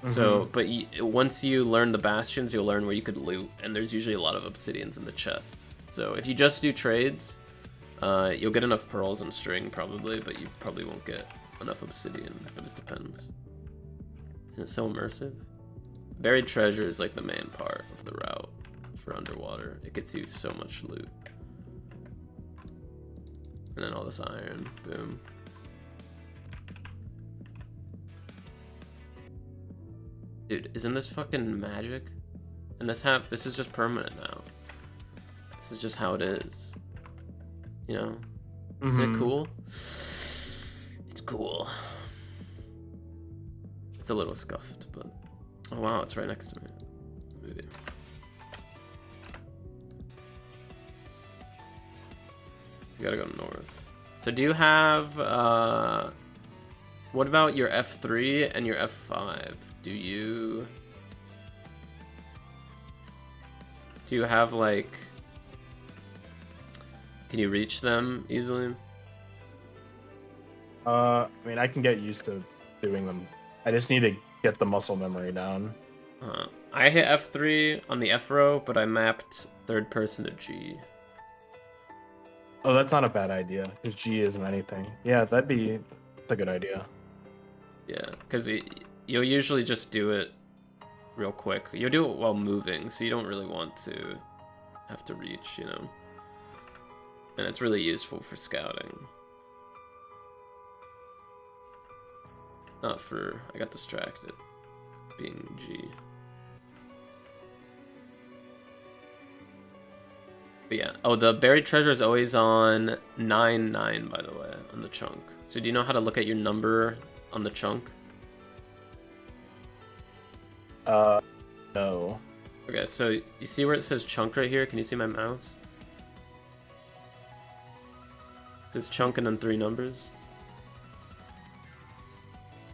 So, but once you learn the bastions, you'll learn where you could loot, and there's usually a lot of obsidians in the chests. So if you just do trades, you'll get enough pearls and string probably, but you probably won't get enough obsidian, but it depends. Isn't it so immersive? Buried treasure is like the main part of the route for underwater. It gets you so much loot. And then all this iron, boom. Dude, isn't this fucking magic? And this is just permanent now. This is just how it is. You know? Is it cool? It's cool. It's a little scuffed, but oh wow, it's right next to me. Maybe. You gotta go north. So do you have what about your F3 and your F5? Do you have like, can you reach them easily? I mean, I can get used to doing them. I just need to get the muscle memory down. I hit F3 on the F row, but I mapped third person to G. Oh, that's not a bad idea, because G isn't anything. Yeah, that's a good idea. Yeah, because you'll usually just do it real quick. You'll do it while moving, so you don't really want to have to reach, you know? And it's really useful for scouting. Not for... I got distracted. Being G. But yeah. Oh, the buried treasure is always on 9-9, by the way, on the chunk. So do you know how to look at your number on the chunk? No. Okay, so you see where it says chunk right here? Can you see my mouse? It says chunk and then 3 numbers.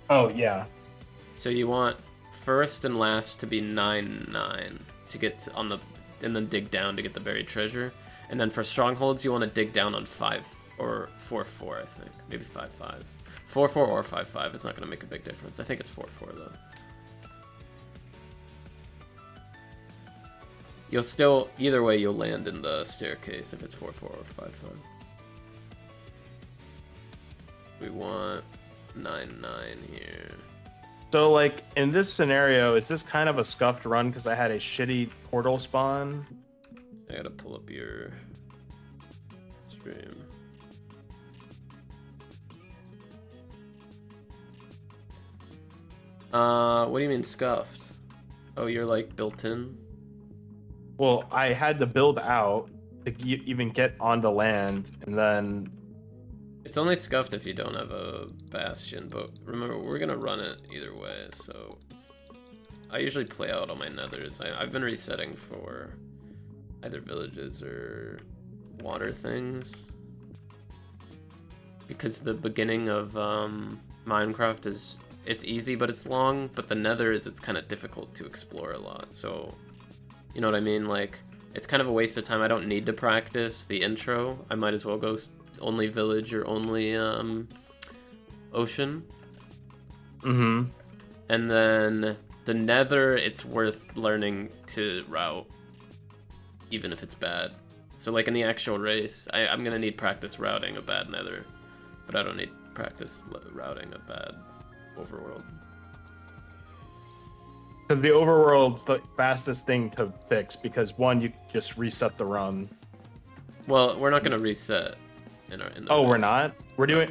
Oh, yeah. So you want first and last to be 9-9 to get on the, and then dig down to get the buried treasure. And then for strongholds, you want to dig down on 5 or 4-4, I think. Maybe 5-5. 4-4 or 5-5. It's not going to make a big difference. I think it's 4-4 though. You'll still, either way, you'll land in the staircase if it's 4-4 or 5-5. We want 9-9 here. So, like, in this scenario, is this kind of a scuffed run because I had a shitty portal spawn? I gotta pull up your stream. What do you mean scuffed? Oh, you're like built in? Well, I had to build out to even get onto land, and then... It's only scuffed if you don't have a bastion, but remember, we're gonna run it either way, so... I usually play out all my nethers. I've been resetting for either villages or water things. Because the beginning of Minecraft is... It's easy, but it's long, but the nether it's kind of difficult to explore a lot, so... You know what I mean? Like, it's kind of a waste of time. I don't need to practice the intro. I might as well go only village or only ocean. Mm-hmm. And then the nether, it's worth learning to route, even if it's bad. So like in the actual race, I'm going to need practice routing a bad nether, but I don't need practice routing a bad overworld. Because the overworld's the fastest thing to fix, because one, you just reset the run. Well, we're not going to reset in the Oh, race. we're not?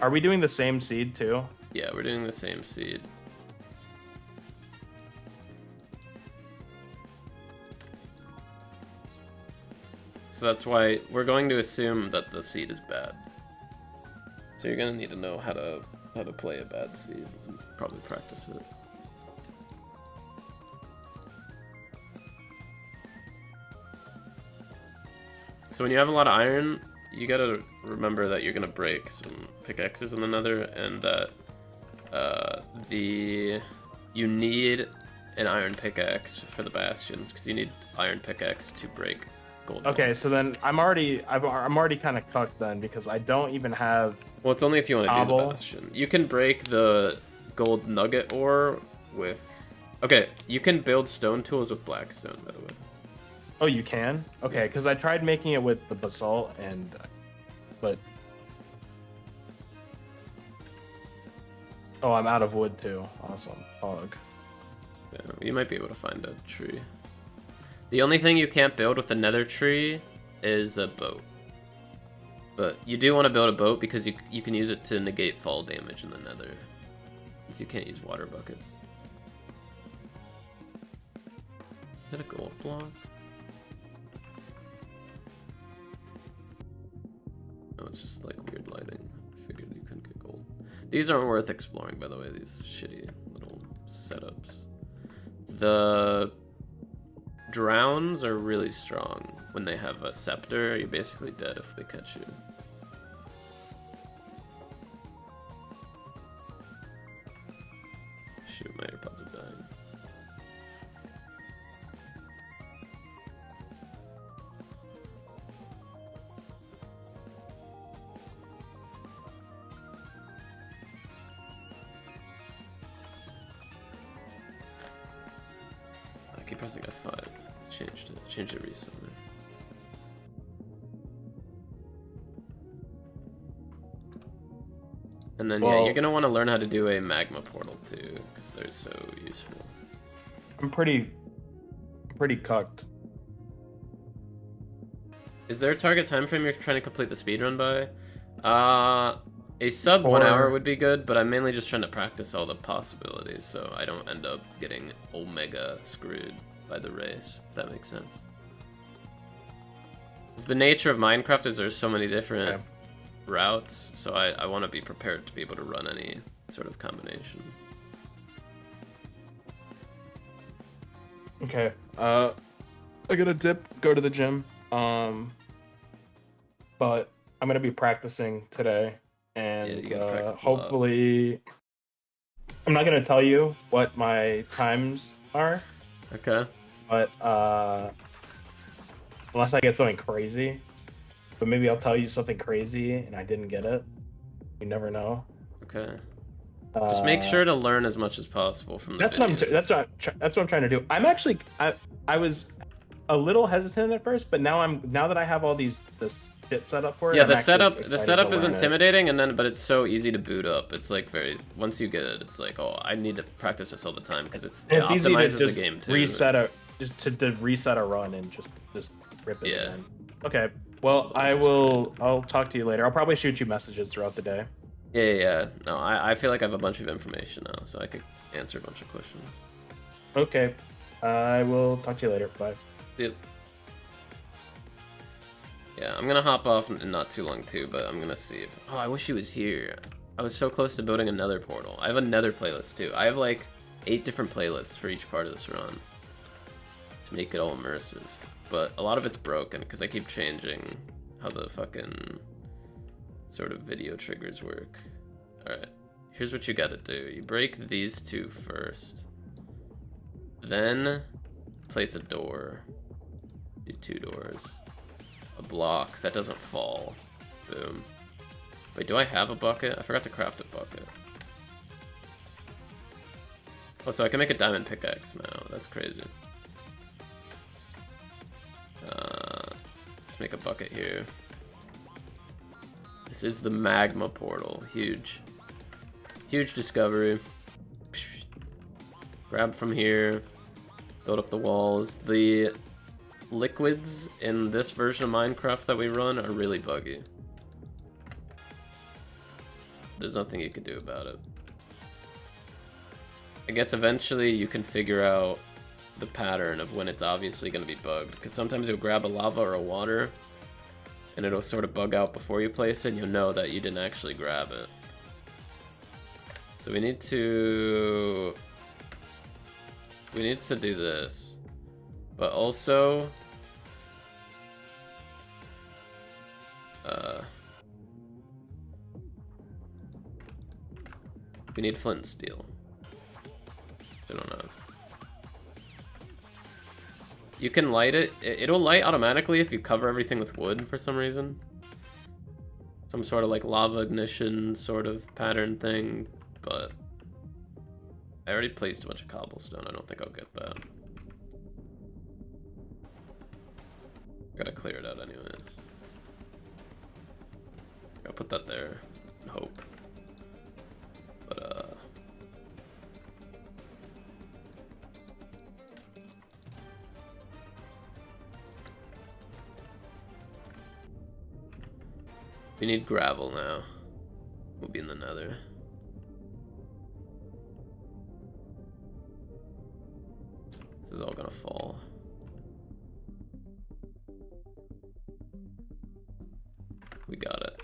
Are we doing the same seed too? Yeah, we're doing the same seed. So that's why we're going to assume that the seed is bad. So you're going to need to know how to play a bad seed and probably practice it. So when you have a lot of iron, you gotta remember that you're gonna break some pickaxes in the nether, and that you need an iron pickaxe for the bastions, because you need iron pickaxe to break gold. Okay, so then I'm already kind of cooked then, because I don't even have... Well, it's only if you want to do cobble. the bastion. You can break the gold nugget ore with Okay, you can build stone tools with blackstone, by the way. Oh, you can? Okay, because I tried making it with the basalt but oh, I'm out of wood too. Awesome. Hog. Yeah, you might be able to find a tree. The only thing you can't build with the nether tree is a boat. But you do want to build a boat because you can use it to negate fall damage in the nether. Since you can't use water buckets. Is that a gold block? No, it's just like weird lighting. I figured you couldn't get gold. These aren't worth exploring, by the way, these shitty little setups. The drowns are really strong. When they have a scepter, you're basically dead if they catch you. Shoot, my AirPods are dying. I keep pressing F5. Changed it recently. And then yeah, you're gonna want to learn how to do a magma portal too, because they're so useful. I'm pretty cucked. Is there a target time frame you're trying to complete the speedrun by? A sub 1 hour would be good, but I'm mainly just trying to practice all the possibilities so I don't end up getting omega screwed by the race, if that makes sense. The nature of Minecraft is there's so many different routes, so I want to be prepared to be able to run any sort of combination. Okay, I gotta dip, go to the gym, but I'm gonna be practicing today, and hopefully, I'm not gonna tell you what my times are. Okay. But unless I get something crazy, but maybe I'll tell you something crazy and I didn't get it. You never know. Okay. Just make sure to learn as much as possible from the That's videos. what I'm trying to do. I'm actually I was a little hesitant at first, but now that I have all this shit set up for it. Yeah, I'm the actually setup excited is to learn it. intimidating, but it's so easy to boot up. It's like once you get it, it's like, oh, I need to practice this all the time because it It's easy to optimizes just the game too. reset a run and just rip it again. Okay. Well, I'll talk to you later. I'll probably shoot you messages throughout the day. Yeah. No, I feel like I have a bunch of information now, so I could answer a bunch of questions. Okay. I will talk to you later. Bye. See you. Yeah, I'm gonna hop off in not too long too, but I'm gonna see if... Oh, I wish he was here. I was so close to building another portal. I have another playlist too. I have like 8 different playlists for each part of this run to make it all immersive. But a lot of it's broken because I keep changing how the fucking sort of video triggers work. Alright, here's what you gotta do. You break these 2 first. Then place a door. Do 2 doors. A block that doesn't fall. Boom. Wait, do I have a bucket? I forgot to craft a bucket. Oh, so I can make a diamond pickaxe now. That's crazy. Let's make a bucket here. This is the magma portal. Huge. Huge discovery. Grab from here. Build up the walls. The liquids in this version of Minecraft that we run are really buggy. There's nothing you can do about it. I guess eventually you can figure out the pattern of when it's obviously going to be bugged, because sometimes you'll grab a lava or a water and it'll sort of bug out before you place it and you'll know that you didn't actually grab it. So we need to do this, but also we need flint and steel. I don't know. You can light it. It'll light automatically if you cover everything with wood for some reason. Some sort of like lava ignition sort of pattern thing, but I already placed a bunch of cobblestone. I don't think I'll get that. Gotta clear it out anyways. I'll put that there and hope. But we need gravel now. We'll be in the nether. This is all gonna fall. We got it.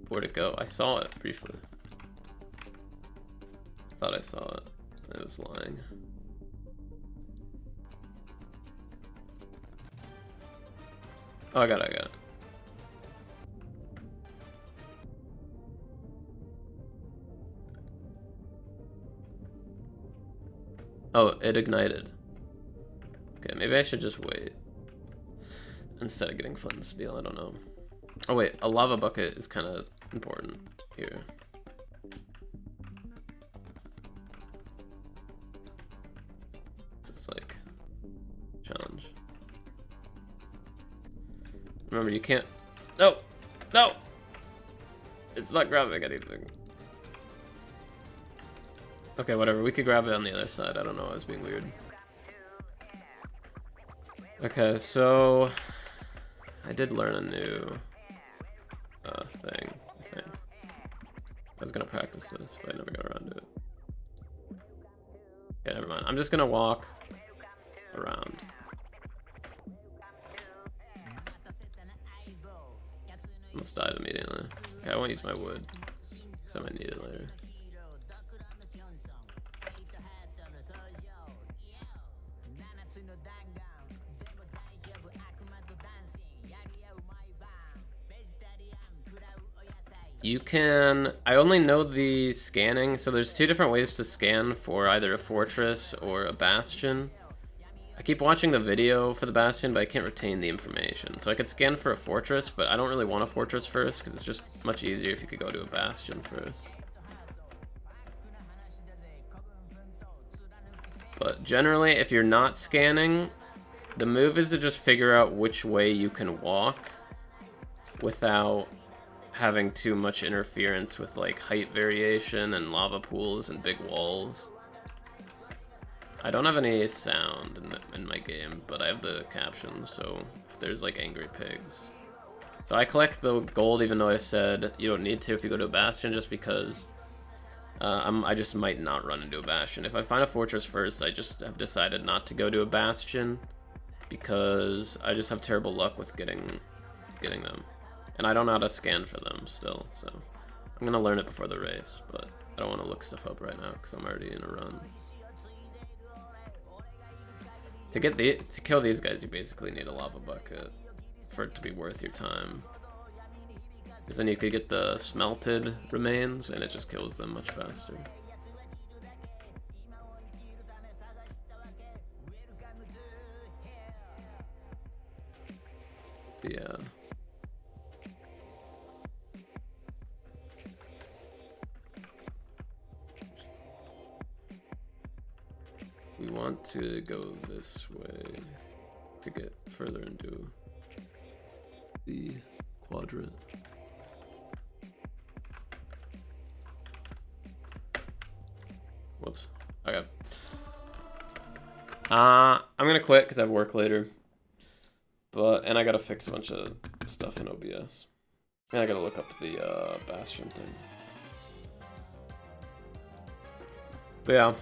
Where'd it go? I saw it briefly. I thought I saw it. It was lying. Oh, I got it, I got it. Oh, it ignited. Okay, maybe I should just wait. Instead of getting flint and steel, I don't know. Oh wait, a lava bucket is kind of important here. It's like challenge. Remember, you can't. No, no. It's not grabbing anything. Okay, whatever. We could grab it on the other side. I don't know. I was being weird. Okay, so I did learn a new thing, I think. I was gonna practice this, but I never got around to it. Okay, never mind. I'm just gonna walk around. Almost died immediately. Okay, I won't use my wood, because I might need it later. You can, I only know the scanning, so there's two different ways to scan for either a fortress or a bastion. I keep watching the video for the bastion, but I can't retain the information. So I could scan for a fortress, but I don't really want a fortress first, because it's just much easier if you could go to a bastion first. But generally, if you're not scanning, the move is to just figure out which way you can walk without having too much interference with like height variation and lava pools and big walls. I don't have any sound in my game, but I have the captions, so if there's like angry pigs. So I collect the gold even though I said you don't need to if you go to a bastion, just because I just might not run into a bastion. If I find a fortress first, I just have decided not to go to a bastion because I just have terrible luck with getting them. And I don't know how to scan for them still, so I'm gonna learn it before the race, but I don't want to look stuff up right now because I'm already in a run. To kill these guys, you basically need a lava bucket for it to be worth your time. Because then you could get the smelted remains, and it just kills them much faster. But yeah. We want to go this way to get further into the quadrant. Whoops. Okay. I'm gonna quit because I have work later. And I gotta fix a bunch of stuff in OBS. And I gotta look up the bastion thing. But yeah.